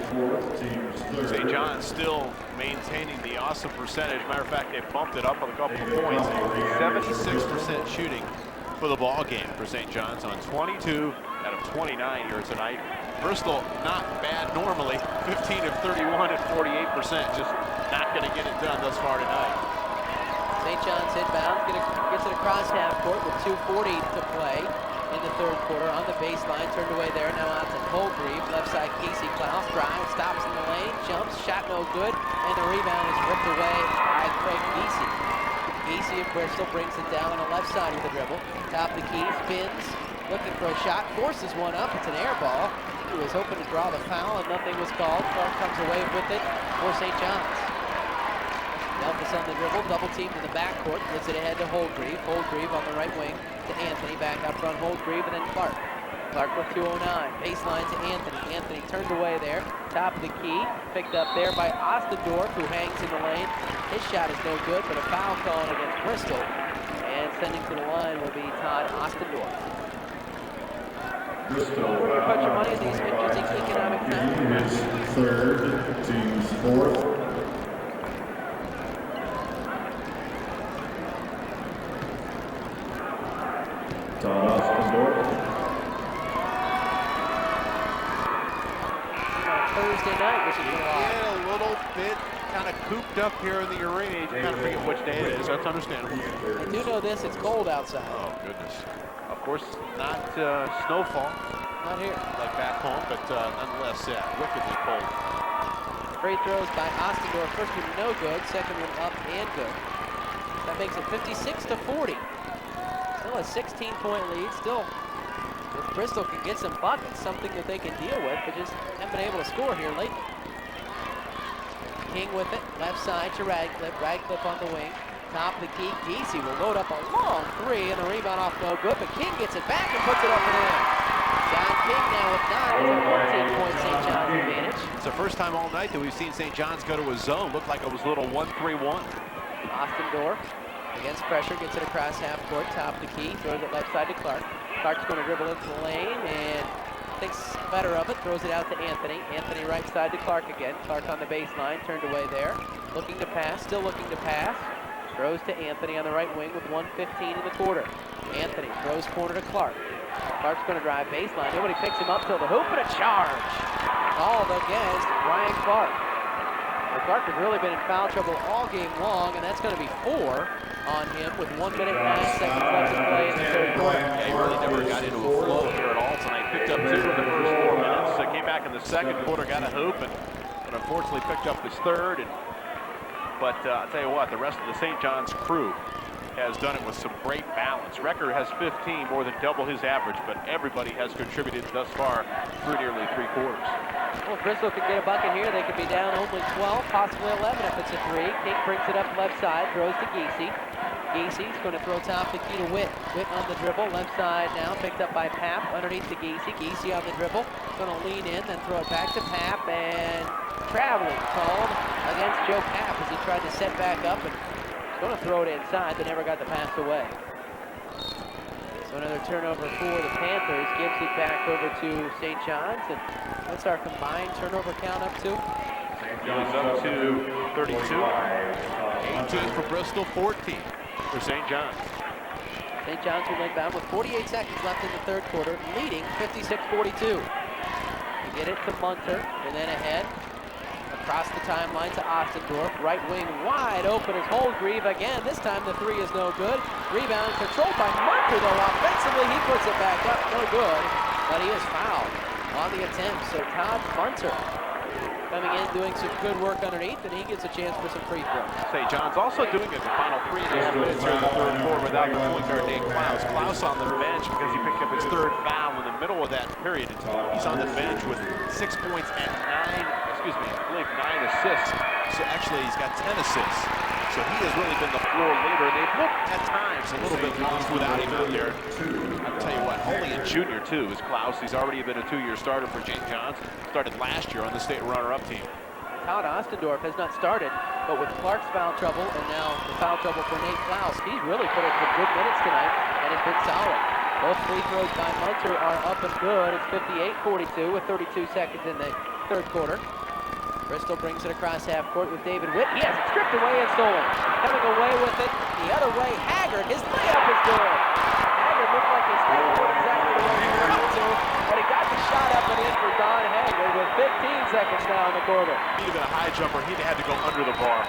Speaker 2: St. John's still maintaining the awesome percentage. Matter of fact, they bumped it up a couple of points. 76% shooting for the ball game for St. John's on 22 out of 29 here tonight. Bristol, not bad normally. 15 of 31 at 48%. Just not going to get it done thus far tonight.
Speaker 3: St. John's inbound, gets it across half court with 2:40 to play in the third quarter. On the baseline, turned away there, now out to Holdgreve. Left side, Casey Klaus, drives, stops in the lane, jumps, shot no good, and the rebound is ripped away by Craig Geesey. Geesey of Bristol brings it down on the left side with a dribble. Top of the key, spins, looking for a shot, forces one up, it's an air ball. He was hoping to draw the foul and nothing was called. Clark comes away with it for St. John's. Delphos on the dribble, double teamed in the backcourt, gets it ahead to Holdgreve. Holdgreve on the right wing to Anthony, back out front Holdgreve, and then Clark. Clark with 2:09, baseline to Anthony. Anthony turned away there, top of the key, picked up there by Ostendorf, who hangs in the lane. His shot is no good, but a foul call against Bristol. And sending to the line will be Todd Ostendorf.
Speaker 1: Bristol.
Speaker 3: Where do you put your money in these interesting economic times?
Speaker 1: His third, team's fourth. Todd Ostendorf.
Speaker 3: Thursday night, which is
Speaker 2: Yeah, a little bit kind of cooped up here in the arena. You kind of forget which day it is. That's understandable.
Speaker 3: I do know this, it's cold outside.
Speaker 2: Oh, goodness. Of course, not snowfall
Speaker 3: Not here.
Speaker 2: like back home, but nonetheless, yeah, wickedly cold.
Speaker 3: Free throws by Ostendorf. First one no good, second one up and good. That makes it 56-40. Still a 16-point lead. Still, if Bristol can get some buckets, something that they can deal with, but just haven't been able to score here lately. King with it, left side to Radcliffe. Radcliffe on the wing. Top of the key, Geesey will load up a long three, and the rebound off no good, but King gets it back and puts it up and in. John King now with 9 with a 14-point St. John's advantage.
Speaker 2: It's the first time all night that we've seen St. John's go to a zone. Looked like it was a little 1-3-1.
Speaker 3: Ostendorf against pressure, gets it across half court, top of the key, throws it left side to Clark. Clark's going to dribble into the lane and thinks better of it, throws it out to Anthony. Anthony right side to Clark again. Clark on the baseline, turned away there. Looking to pass, still looking to pass. Throws to Anthony on the right wing with 1:15 in the quarter. Anthony throws corner to Clark. Clark's going to drive baseline. Nobody picks him up till the hoop, and a charge. Called against Ryan Clark. Well, Clark has really been in foul trouble all game long, and that's going to be 4 on him with 1 minute and 9 seconds left to play in the third quarter.
Speaker 2: Yeah, he really never got into a flow here at all tonight. Picked up 2 in the first 4 minutes. So came back in the second quarter, got a hoop, and unfortunately picked up his third. But I'll tell you what, the rest of the St. John's crew has done it with some great balance. Recker has 15, more than double his average, but everybody has contributed thus far through nearly 3 quarters.
Speaker 3: Well, if Bristol could get a bucket here, they could be down only 12, possibly 11 if it's a 3. King brings it up left side, throws to Geesey. Geesey's going to throw top the key to Witt. Witt on the dribble, left side now, picked up by Papp, underneath to Geesey. Geesey on the dribble, going to lean in, then throw it back to Papp, and traveling called against Joe Papp as he tried to set back up and going to throw it inside, but never got the pass away. So another turnover for the Panthers, gives it back over to St. John's, and what's our combined turnover count up to?
Speaker 2: Goes up to 32. 18 for Bristol, 14 for St. John's.
Speaker 3: St. John's will inbound with 48 seconds left in the third quarter, leading 56-42. Get it to Munter, and then ahead. Across the timeline to Ostendorf, right wing wide open is Holdgreve again. This time the 3 is no good. Rebound controlled by Munter though. Offensively, he puts it back up, no good. But he is fouled on the attempt. So Todd Munter coming in, doing some good work underneath, and he gets a chance for some free throws.
Speaker 2: St. John's also doing it the final 3.5 minutes here in the third quarter without the point guard named Klaus. Klaus on the bench because he picked up his 3rd foul in the middle of that period. He's on the bench with 6 points and 9 assists. So actually he's got 10 assists. So he has really been the floor leader. They've looked at times a little bit lost without him out there. I'll tell you what, only a junior too is Klaus. He's already been a 2-year starter for St. John's. Started last year on the state runner-up team.
Speaker 3: Todd Ostendorf has not started, but with Clark's foul trouble and now the foul trouble for Nate Klaus, he's really put in some good minutes tonight and has been solid. Both free throws by Munter are up and good. It's 58-42 with 32 seconds in the third quarter. Bristol brings it across half court with David Witt. He has it stripped away and stolen. Coming away with it the other way, Haggard. His layup is good. Haggard looked like his layup was exactly the way he wanted to, but he got the shot up and in for Don Haggard with 15 seconds now in the quarter.
Speaker 2: He'd have been a high jumper. He'd had to go under the bar.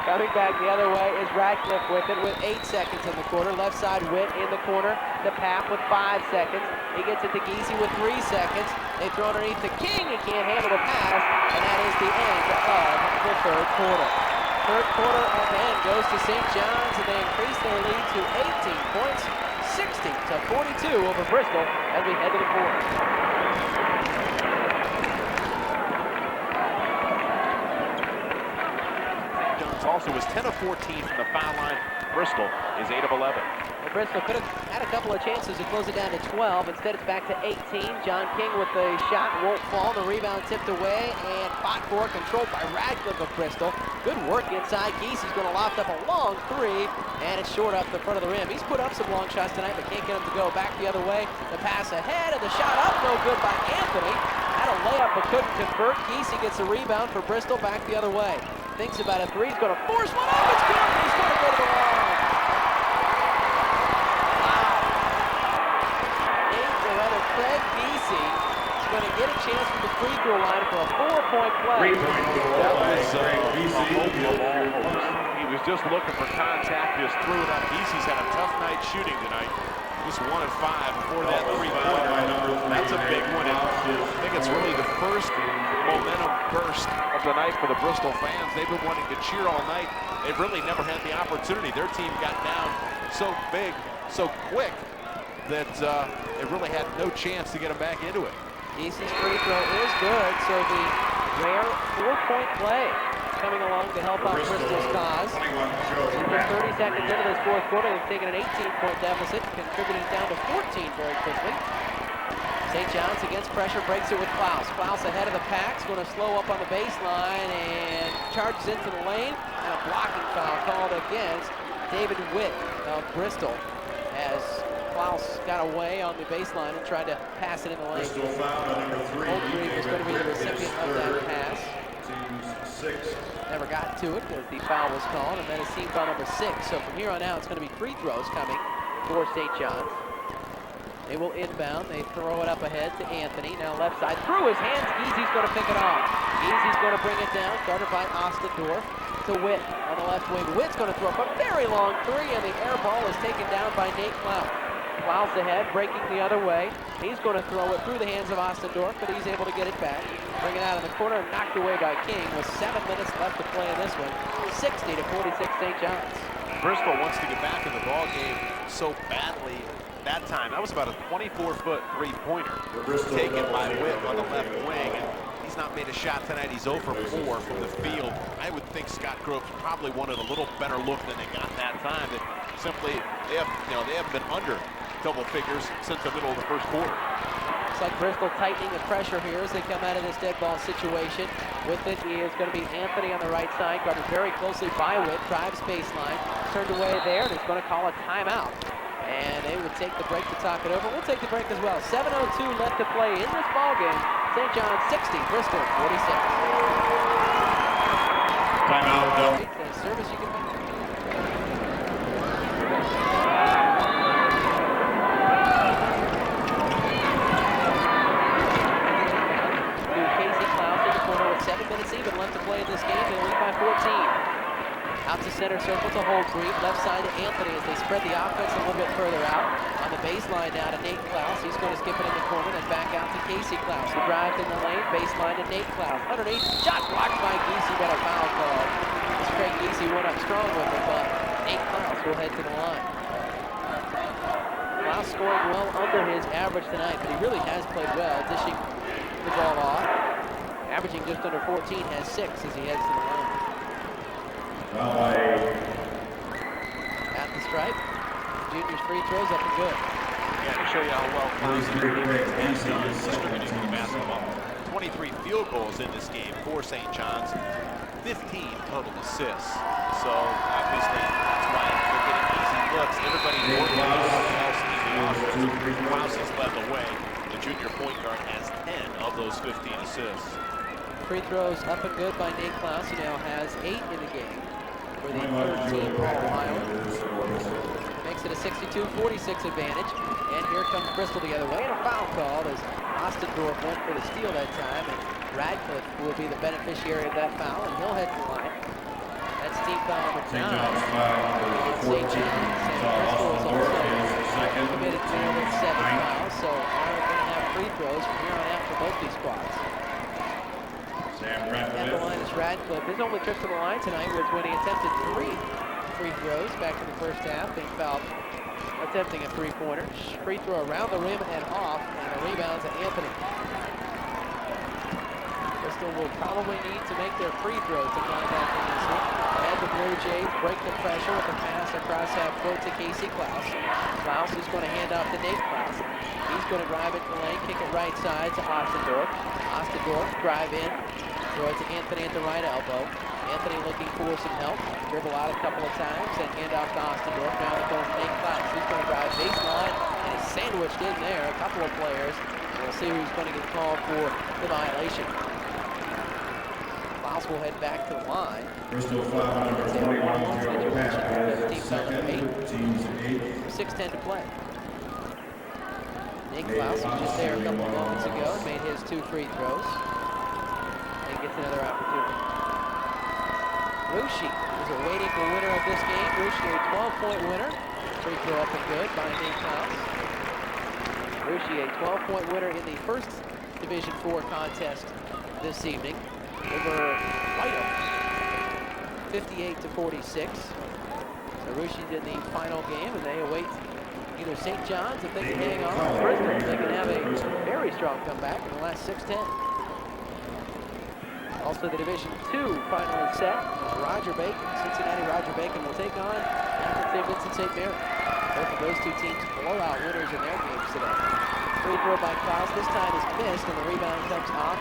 Speaker 3: Coming back the other way is Radcliffe with it with 8 seconds in the corner. Left side, Witt in the corner. The Pap with 5 seconds. He gets it to Giese with 3 seconds. They throw underneath to King. He can't handle the pass, and that is the end of the third quarter. Third quarter again goes to St. John's, and they increase their lead to 18 points, 60-42 over Bristol as we head to the fourth.
Speaker 2: Also was 10 of 14 from the foul line. Bristol is 8 of 11.
Speaker 3: Well, Bristol could have had a couple of chances to close it down to 12. Instead, it's back to 18. John King with the shot won't fall. The rebound tipped away, and fought for, controlled by Radcliffe of Bristol. Good work inside. Giese's going to loft up a long three, and it's short up the front of the rim. He's put up some long shots tonight, but can't get him to go. Back the other way. The pass ahead, and the shot up, no good by Anthony. Had a layup, but couldn't convert. Giese gets a rebound for Bristol. Back the other way. Thinks about a three. He's going to force one up. It's good. He's going to go to the line. Craig Giese is going to get a chance from the free throw line for a 4-point play.
Speaker 2: That was he was just looking for contact, just threw it up. Giese's had a tough night shooting tonight. Just 1 of 5 before that three-pointer. That's a big one. And I think it's really the first momentum burst of the night for the Bristol fans. They've been wanting to cheer all night. They've really never had the opportunity. Their team got down so big, so quick, that they really had no chance to get them back into it.
Speaker 3: Giese's free throw is good, so the rare 4-point play coming along to help out Bristol's cause. Just 30 seconds into this fourth quarter, they've taken an 18-point deficit, contributing down to 14 very quickly. St. John's against pressure, breaks it with Klaus. Klaus ahead of the pack's going to slow up on the baseline and charges into the lane, and a blocking foul called against David Witt of Bristol as Klaus got away on the baseline and tried to pass it in the lane. Holdgreve is going to be the recipient of that pass. Never got to it because the foul was called, and then it's team foul number 6. So from here on out, it's going to be free throws coming for St. John's. They will inbound. They throw it up ahead to Anthony. Now left side through his hands. Giese's going to pick it off. Giese's going to bring it down. Started by Ostendorf to Witt on the left wing. Witt's going to throw up a very long three, and the air ball is taken down by Nate Klaus. Klaus ahead, breaking the other way. He's going to throw it through the hands of Ostendorf, but he's able to get it back. Bring it out in the corner, knocked away by King with 7 minutes left to play in this one. 60-46 St. John's.
Speaker 2: Bristol wants to get back in the ball game so badly that time. That was about a 24-foot three-pointer taken by Witt on the left wing. And he's not made a shot tonight. He's 0 for 4 from the field. I would think Scott Groves probably wanted a little better look than they got that time. That simply, they haven't been under double figures since the middle of the first quarter.
Speaker 3: Looks like Bristol tightening the pressure here as they come out of this dead ball situation. With it is going to be Anthony on the right side, guarded very closely by Witt. Drives baseline, turned away there, and is going to call a timeout. And they would take the break to talk it over. We'll take the break as well. 7:02 left to play in this ball game. St. John's 60, Bristol 46.
Speaker 1: Timeout.
Speaker 3: Service you can make. Casey Klaus in the corner with 7 minutes even left to play in this game. They lead by 14. Out to center circle to Holdgreve, left side to Anthony as they spread the offense a little bit further out. On the baseline now to Nate Klaus. He's going to skip it in the corner, then back out to Casey Klaus. He drives in the lane, baseline to Nate Klaus. Underneath, shot blocked by Giese, got a foul call. This Craig Giese went up strong with it, but Nate Klaus will head to the line. Klaus scoring well under his average tonight, but he really has played well, dishing the ball off. Averaging just under 14, has 6 as he heads to the line. At the stripe, Junior's free throws up and good.
Speaker 2: Yeah, to show you how well Klaus is distributing the basketball. 23 field goals in this game for St. John's, 15 total assists. So obviously that's why they're getting easy looks. Everybody working else in the offense. Klaus has led the way. The junior point guard has 10 of those 15 assists.
Speaker 3: Free throws up and good by Nate Klaus. He now has 8 in the game for the third team for Ohio. Makes it a 62-46 advantage. And here comes Bristol the other way. And a foul called as Ostendorf went for the steal that time. And Radcliffe will be the beneficiary of that foul, and he'll head to the line. That's team foul number
Speaker 1: St.
Speaker 3: 9.
Speaker 1: John's foul number 14.
Speaker 3: Bristol is also
Speaker 1: Second.
Speaker 3: committed more than 7 fouls, so are going to have free throws from here on out for both these squads. At the line is Radcliffe. His only trip to the line tonight was when he attempted 3 free throws back in the first half. Being fouled attempting a three-pointer. Free throw around the rim and off, and a rebound to Anthony. Bristol will probably need to make their free throws to climb back in this one. And the Blue Jays break the pressure with a pass across half court to Casey Klaus. Klaus is going to hand off to Nate Klaus. He's going to drive it in the lane, kick it right side to Ostendorf. Ostendorf drive in, throw it to Anthony at the right elbow. Anthony looking for some help. Dribble out a couple of times and hand off to Ostendorf. Now it goes to Nate Klaus. He's going to drive baseline and is sandwiched in there. A couple of players. We'll see who's going to get called for the violation. Klaus will head back to the line.
Speaker 1: Bristol foul number 21, second, teams 8.
Speaker 3: 6:10 to play. Nate Klaus was just there a couple of moments ago and made his 2 free throws. And gets another opportunity. Rushi is awaiting the winner of this game. Rushi, a 12-point winner. Free throw up and good by Nate Klaus. Rushi, a 12-point winner in the first Division IV contest this evening over Whiteham, 58-46. So Rushi's in the final game, and they await either St. John's if they can hang on, or Bristol if they can have a very strong comeback in the last 6:10. Also the Division II final set, Roger Bacon, Cincinnati Roger Bacon will take on St. Vincent St. Mary. Both of those two teams blowout winners in their games today. Free throw by Klaus, this time is missed, and the rebound comes off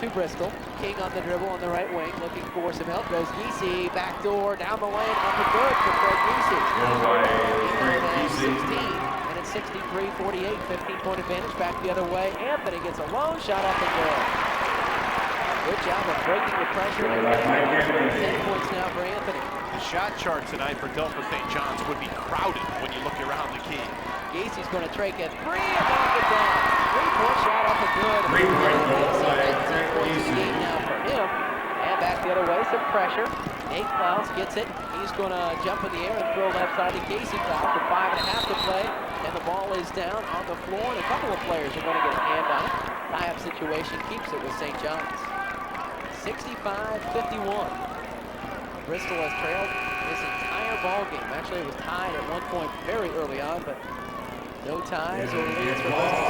Speaker 3: to Bristol. King on the dribble on the right wing, looking for some help. Goes Giese, backdoor, down the lane, up and good for Craig Giese. 16, and it's 63-48, 15-point advantage, back the other way. Anthony gets a lone shot up and good. Good job of breaking the pressure. 10 points now for Anthony.
Speaker 2: The shot chart tonight for Delphos St. John's would be crowded when you look around the key.
Speaker 3: Giese's going to trake at 3 and knock it down. 3-point shot up and good.
Speaker 1: 3-point goal by
Speaker 3: Craig Giese now for him. And back the other way, some pressure. Nate Klaus gets it. He's going to jump in the air and throw left side to Casey Klaus with 5.5 to play. And the ball is down on the floor, and a couple of players are going to get a hand on it. Tie-up situation keeps it with St. John's. 65-51. Bristol has trailed this entire ball game. Actually, it was tied at one point very early on, but no ties or leads for Bristol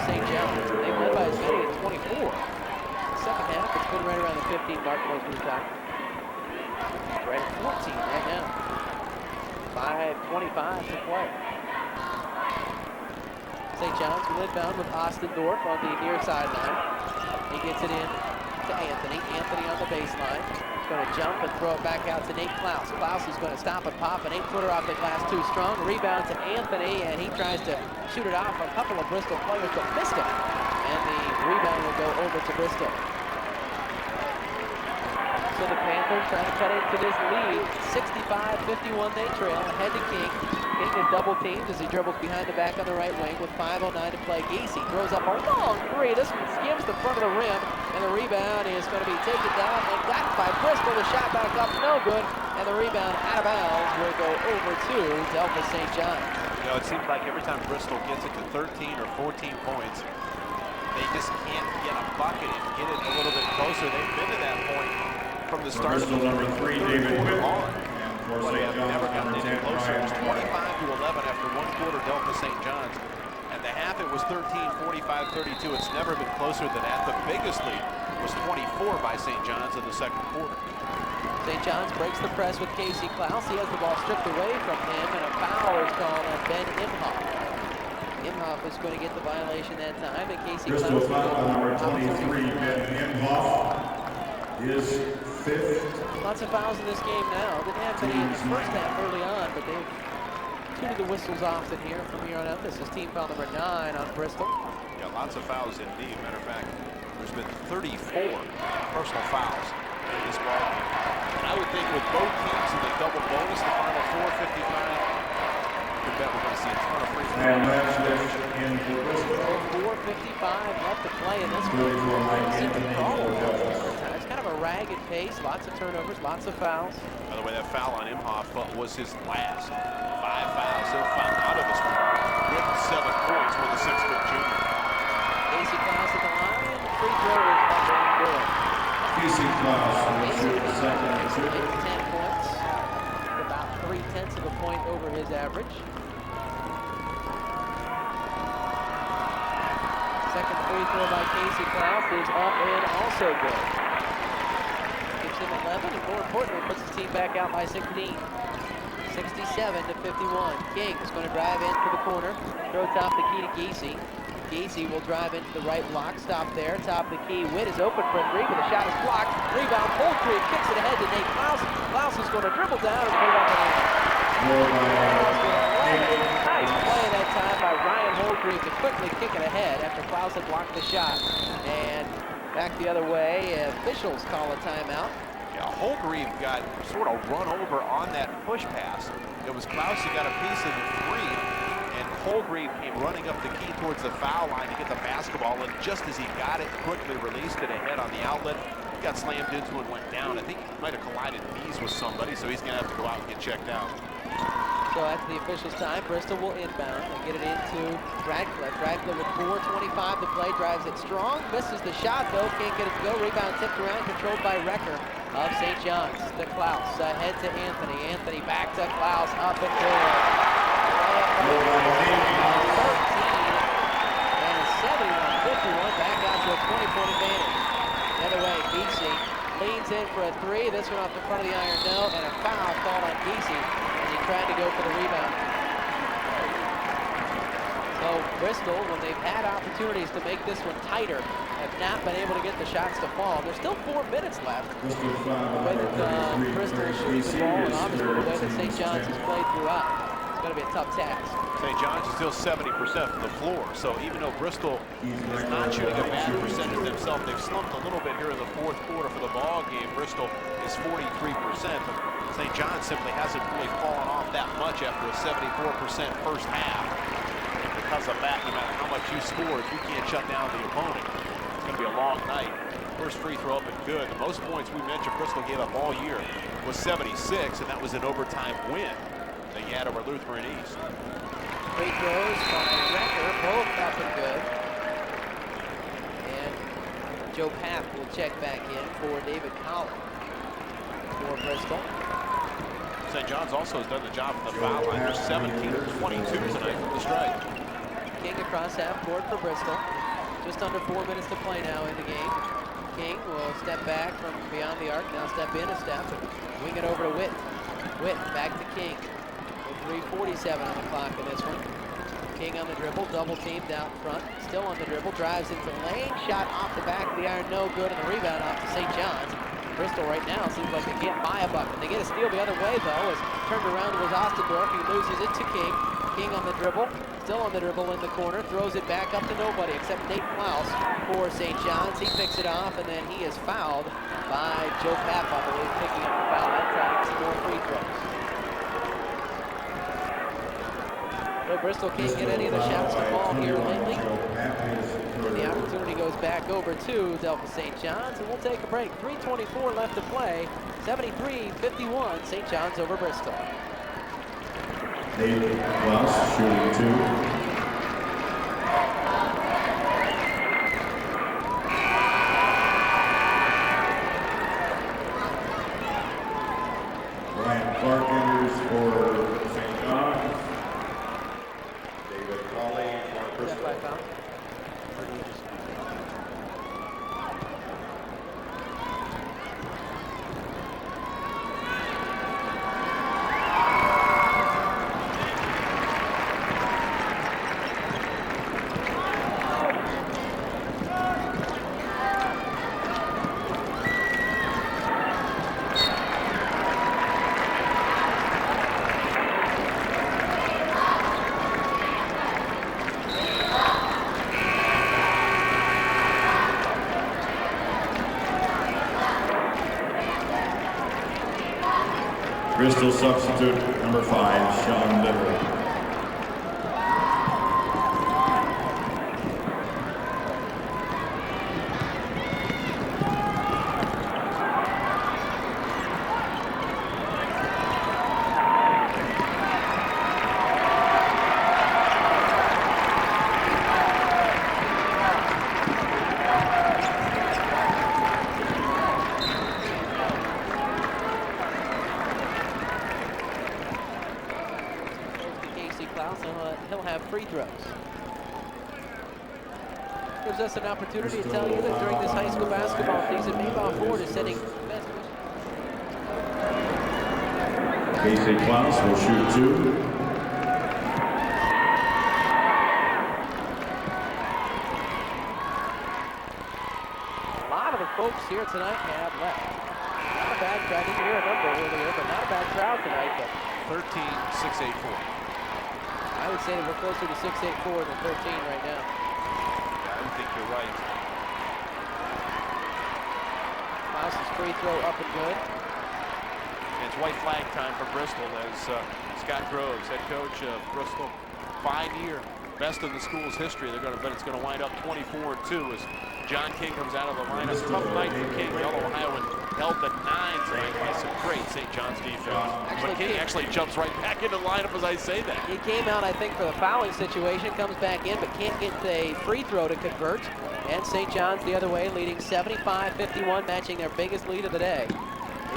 Speaker 3: St. John's. They led by as many as 24. The second half, it's been right around the 15 mark most of the time. Right at 14 right now. 5:25 to play. St. John's will inbound with Ostendorf on the near sideline. He gets it in to Anthony. Anthony on the baseline. He's going to jump and throw it back out to Nate Klaus. Klaus is going to stop and pop an 8-footer off the glass too strong. Rebound to Anthony, and he tries to shoot it off a couple of Bristol players, but missed it. And the rebound will go over to Bristol. So the Panthers trying to cut into this lead. 65-51 they trail. Ahead to King. King is double teamed as he dribbles behind the back on the right wing with 5:09 to play. Giese throws up a long 3. This one skims the front of the rim, and the rebound is going to be taken down and got by Bristol. The shot back up, no good, and the rebound out of bounds will go over to Delphos St. John's.
Speaker 2: You know, it seems like every time Bristol gets it to 13 or 14 points, they just can't get a bucket and get it a little bit closer. They've been to that point from the start of the
Speaker 1: number 3, David
Speaker 2: on.
Speaker 1: For
Speaker 2: But they have
Speaker 1: St.
Speaker 2: never
Speaker 1: John's,
Speaker 2: gotten
Speaker 1: number
Speaker 2: any
Speaker 1: 10,
Speaker 2: closer. It was
Speaker 1: Ryan
Speaker 2: 25-11 after one quarter, Delphos St. John's. At the half, it was 13, 45-32. It's never been closer than that. The biggest lead was 24 by St. John's in the second quarter.
Speaker 3: St. John's breaks the press with Casey Klaus. He has the ball stripped away from him, and a foul is called on Ben Imhoff. Imhoff is going to get the violation that time, and Casey
Speaker 1: Bristol
Speaker 3: Klaus
Speaker 1: foul number 23, Ben Imhoff, is 5th.
Speaker 3: Lots of fouls in this game now. Didn't have many in the first half early on, but they've tuning the whistles off in here from here on out. This is team foul number 9 on Bristol.
Speaker 2: Yeah, lots of fouls indeed. Matter of fact, there's been 34 personal fouls in this ball game. And I would think with both teams in the double bonus, the final 4:55, can bet we're going to see a ton of free throws.
Speaker 1: And last dish in for Bristol.
Speaker 3: 4:55 left to play in this
Speaker 1: Good for Mike
Speaker 3: one.
Speaker 1: Anthony for Delphos.
Speaker 3: It's kind of a ragged pace, lots of turnovers, lots of fouls.
Speaker 2: By the way, that foul on Imhoff was his last. 5 fouls. He'll foul out of this one with 7 points for the 6-foot junior.
Speaker 3: Casey Klaus at the line. Free throw is up and good.
Speaker 1: Casey Klaus will shoot the second and shoot.
Speaker 3: 10 points. About 3/10 of a point over his average. Second free throw by Casey Klaus is up and also good. Gives him 11 and more importantly puts his team back out by 16. 67-51. King is going to drive in for the corner. Throw top the key to Gacy. Gacy will drive into the right block. Stop there. Top the key. Witt is open for a three, but the shot is blocked. Rebound. Holdgreve kicks it ahead to Nate Klaus. Klaus is going to dribble down and put it up and in. Nice play that time by Ryan Holdgreve to quickly kick it ahead after Klaus had blocked the shot. And back the other way. Officials call a timeout.
Speaker 2: Yeah, Holdgreve got sort of run over on that push pass. It was Klaus who got a piece of the three, and Holdgreve came running up the key towards the foul line to get the basketball, and just as he got it, quickly released it ahead on the outlet. He got slammed into and went down. I think he might have collided knees with somebody, so he's going to have to go out and get checked out.
Speaker 3: So after the official's time, Bristol will inbound and get it into Radcliffe. Radcliffe with 4:25 to play, drives it strong, misses the shot though, can't get it to go. Rebound tipped around, controlled by Recker of St. John's. To Klaus, ahead to Anthony. Anthony back to Klaus, up and good. 13 and a 71-51, back out to a 20-point advantage. The other way, Gacy leans in for a three. This one off the front of the iron, no, and a foul called on Gacy. Trying to go for the rebound. So Bristol, when they've had opportunities to make this one tighter, have not been able to get the shots to fall. There's still 4 minutes left. The way that Bristol shoots the ball, and obviously the way that St. John's has played throughout, it's going to be a tough task.
Speaker 2: St. John's is still 70% from the floor, so even though Bristol is not shooting a bad percentage themselves, they've slumped a little bit here in the 4th quarter for the ball game. Bristol is 43%, but St. John's simply hasn't really fallen off that much after a 74% first half. And because of that, no matter how much you score, if you can't shut down the opponent, it's going to be a long night. First free throw up and good. The most points we mentioned Bristol gave up all year was 76, and that was an overtime win they had over Lutheran East.
Speaker 3: Free throws by Recker, both up and good. And Joe Papp will check back in for David Collin for Bristol.
Speaker 2: St. John's also has done the job from the foul line. They're 17 of 22 tonight from the strike.
Speaker 3: King across half court for Bristol. Just under 4 minutes to play now in the game. King will step back from beyond the arc, now step in a step and wing it over to Witt. Witt back to King with 3:47 on the clock in this one. King on the dribble, double teamed out front, still on the dribble, drives into the lane, shot off the back of the iron, no good, and the rebound off to St. John's. Bristol right now seems like they can't buy a bucket. They get a steal the other way though, as turned around was Ostendorf. He loses it to King. King on the dribble, still on the dribble in the corner, throws it back up to nobody except Nate Klaus for St. John's. He picks it off and then he is fouled by Joe Papp, I believe, picking up the foul that time. Some more free throws. So Bristol can't get any of the shots to fall here lately. And the opportunity goes back over to Delphos St. John's, and we'll take a break. 3:24 left to play. 73-51, St. John's over Bristol.
Speaker 1: David Klaus shooting 2. Brian Clark enters for St. John's. David Cawley for Bristol. Bristol substitute number 5, Sean Liver.
Speaker 3: gives us an opportunity to tell you that during this high school basketball season, Maybach Ford is sending best.
Speaker 1: Casey Klaus will shoot 2.
Speaker 3: A lot of the folks here tonight have left. Not a bad crowd. I didn't hear a number earlier, but not a bad crowd tonight. But
Speaker 2: 13,684.
Speaker 3: I would say that we're closer to 684 than 13 right now.
Speaker 2: Yeah, I think you're right.
Speaker 3: Klaus's free throw up and good.
Speaker 2: And it's white flag time for Bristol as Scott Groves, head coach of Bristol, 5-year best in the school's history. But it's going to wind up 24-2 as John King comes out of the lineup. Tough night for King. Yellow Ohioan held the 9 tonight by some great St. John's defense. But King actually jumps right back into the lineup as I say that.
Speaker 3: He came out, I think, for the fouling situation, comes back in, but can't get the free throw to convert. And St. John's the other way, leading 75-51, matching their biggest lead of the day. They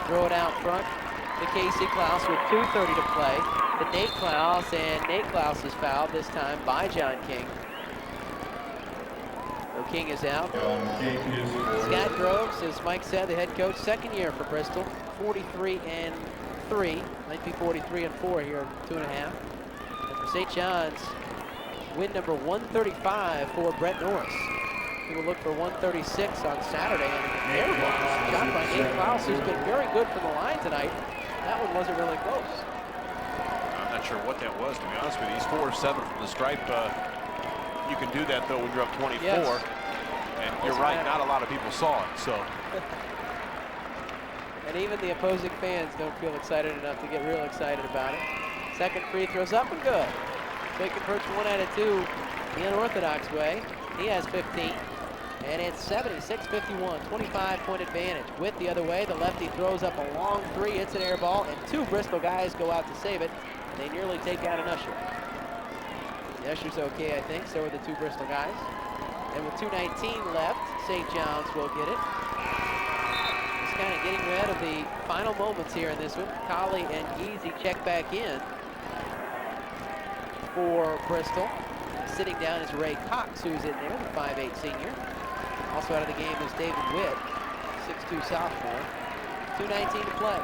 Speaker 3: throw it out front to Casey Klaus with 2:30 to play. To Nate Klaus, and Nate Klaus is fouled this time by John King. So King is out. Scott Groves, as Mike said, the head coach, 2nd year for Bristol, 43-3, might be 43-4 here in 2.5. And for St. John's, win number 135 for Brett Norris. He will look for 136 on Saturday. And an air ball shot by Nate Klaus, who's been very good from the line tonight. That one wasn't really close.
Speaker 2: I'm not sure what that was, to be honest with you. He's 4 of 7 from the stripe. You can do that, though, when you're up 24.
Speaker 3: Yes.
Speaker 2: And you're right, not a lot of people saw it. So.
Speaker 3: And even the opposing fans don't feel excited enough to get real excited about it. Second free throw's up and good. So he converts 1 out of 2 the unorthodox way. He has 15. And it's 76-51, 25-point advantage. With the other way, the lefty throws up a long 3. It's an air ball, and 2 Bristol guys go out to save it. And they nearly take out an Usher. The Usher's okay, I think. So are the 2 Bristol guys. And with 2:19 left, St. John's will get it. Just kind of getting rid of the final moments here in this one. Colley and Easy check back in for Bristol. Sitting down is Ray Cox, who's in there, the 5'8 senior. Also out of the game is David Witt, 6'2 sophomore. 2:19 to play.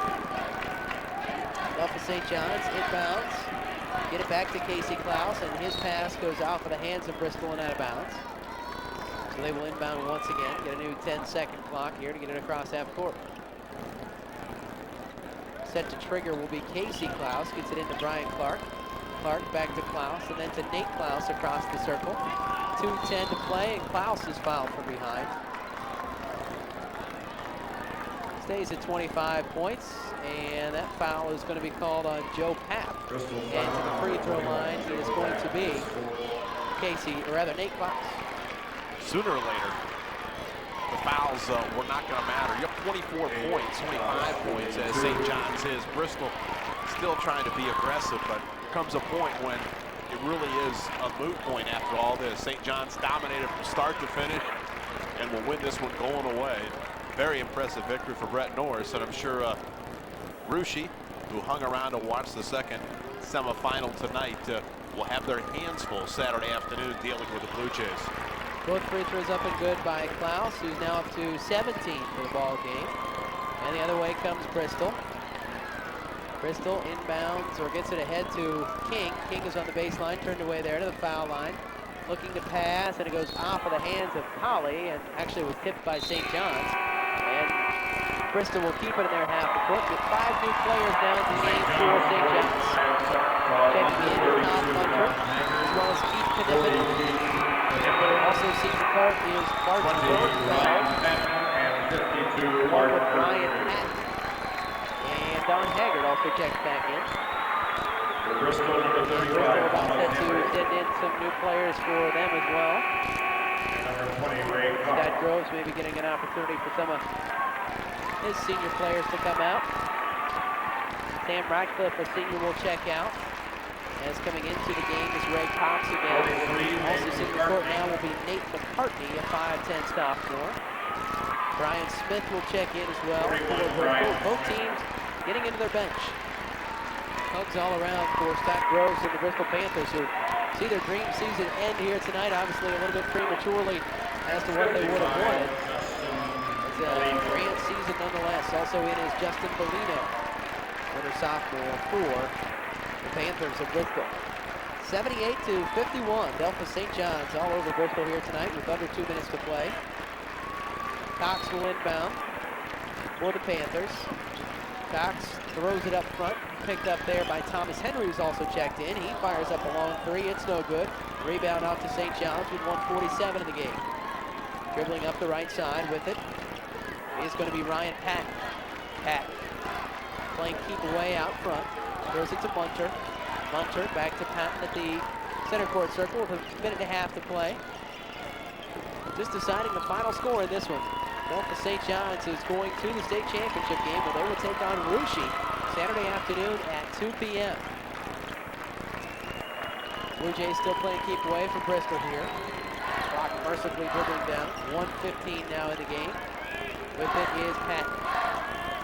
Speaker 3: Delphos St. John's inbounds. Get it back to Casey Klaus, and his pass goes off of the hands of Bristol and out of bounds. So they will inbound once again, get a new 10-second clock here to get it across half court. Set to trigger will be Casey Klaus, gets it into Brian Clark. Clark back to Klaus, and then to Nate Klaus across the circle. 2:10 to play, and Klaus is fouled from behind. Stays at 25 points, and that foul is going to be called on Joe Papp. And to the free throw line, it is going to be Nate Klaus.
Speaker 2: Sooner or later, the fouls were not going to matter. You have 24 points, 25 points as St. John's is. Bristol still trying to be aggressive, but comes a point when it really is a moot point after all this. St. John's dominated from start to finish and will win this one going away. Very impressive victory for Brett Norris, and I'm sure Ruschi, who hung around to watch the second semifinal tonight, will have their hands full Saturday afternoon dealing with the Blue Jays.
Speaker 3: Both free throws up and good by Klaus, who's now up to 17 for the ball game. And the other way comes Bristol. Bristol inbounds or gets it ahead to King. King is on the baseline, turned away there to the foul line. Looking to pass, and it goes off of the hands of Colley, and actually was tipped by St. John's. And Bristol will keep it in their half the court with 5 new players down to the game for St. John's. Checking in is Todd Munter, as well as Keith Knippen. Also senior card is Clark Burnsfeld, along with Ryan Hatton. And Don Haggard also checks back in.
Speaker 1: Bristol number 35.
Speaker 3: Set to send in some new players for them as well.
Speaker 1: Number 20, Ray Cox.
Speaker 3: Scott Groves may be getting an opportunity for some of his senior players to come out. Sam Ratcliffe, a senior, will check out. As coming into the game is Ray Cox again. Also senior court now will be Nate McCartney, a 5'10 sophomore. Brian Smith will check in as well for Bristol. Both teams getting into their bench. Hugs all around for Scott Groves and the Bristol Panthers, who see their dream season end here tonight, obviously a little bit prematurely as to what they would have wanted. It's a grand season nonetheless. Also in is Justin Bellino, winner sophomore for the Panthers of Bristol. 78-51, Delphos St. John's all over Bristol here tonight with under 2 minutes to play. Cox will inbound for the Panthers. Cox throws it up front, picked up there by Thomas Henry, who's also checked in. He fires up a long three, it's no good. Rebound off to St. John's with 1:47 in the game. Dribbling up the right side with it is going to be Ryan Patton. Patton playing keep away out front, throws it to Munter. Munter back to Patton at the center court circle with a minute and a half to play. Just deciding the final score in this one. Delphos St. John's is going to the state championship game where they will take on Russia Saturday afternoon at 2 p.m. Blue Jays still playing keep away from Bristol here. Clock mercifully dribbling down. 1:15 now in the game. With it is Patton.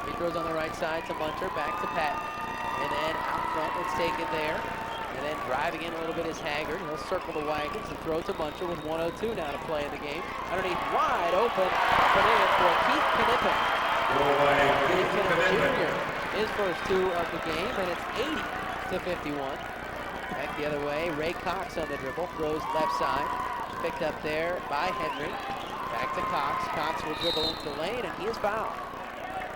Speaker 3: He throws on the right side to Munter, back to Patton. And then out front, it's taken there. And then driving in a little bit is Haggard. He'll circle the wagons and throw to Munter with 1:02 now to play in the game. Underneath, wide open, up and in for Keith Knippen. Keith Knippen Jr. His first two of the game, and it's 80-51. Back the other way, Ray Cox on the dribble, throws left side. Picked up there by Henry. Back to Cox. Cox will dribble into the lane, and he is fouled.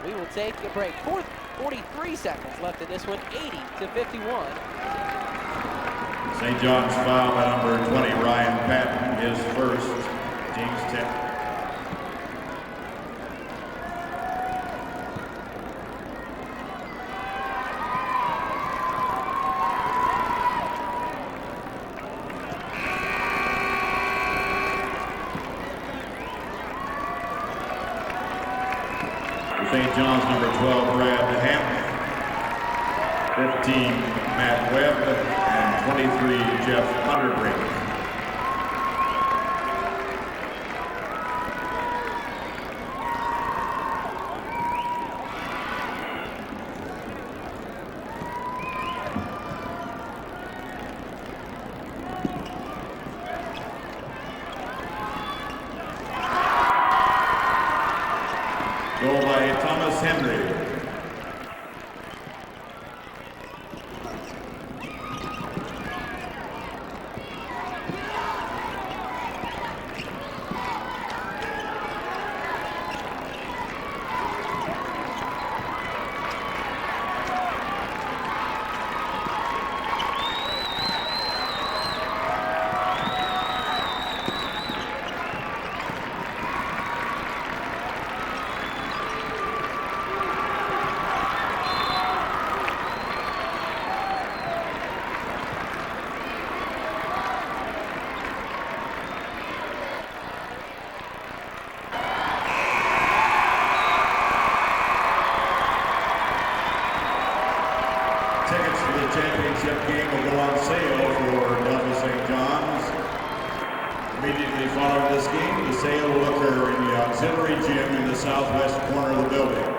Speaker 3: We will take a break. 43 seconds left in this one, 80-51.
Speaker 1: St. John's foul by number 20, Ryan Patton, his first, team's 10th. St. John's number 12, Brad Hampton, 15, Matt Webb, and 23, Jeff Underbrink. Goal by Thomas Henry. Tickets for the championship game will go on sale for Delphos St. John's. Immediately following this game, the sale will occur in the auxiliary gym in the southwest corner of the building.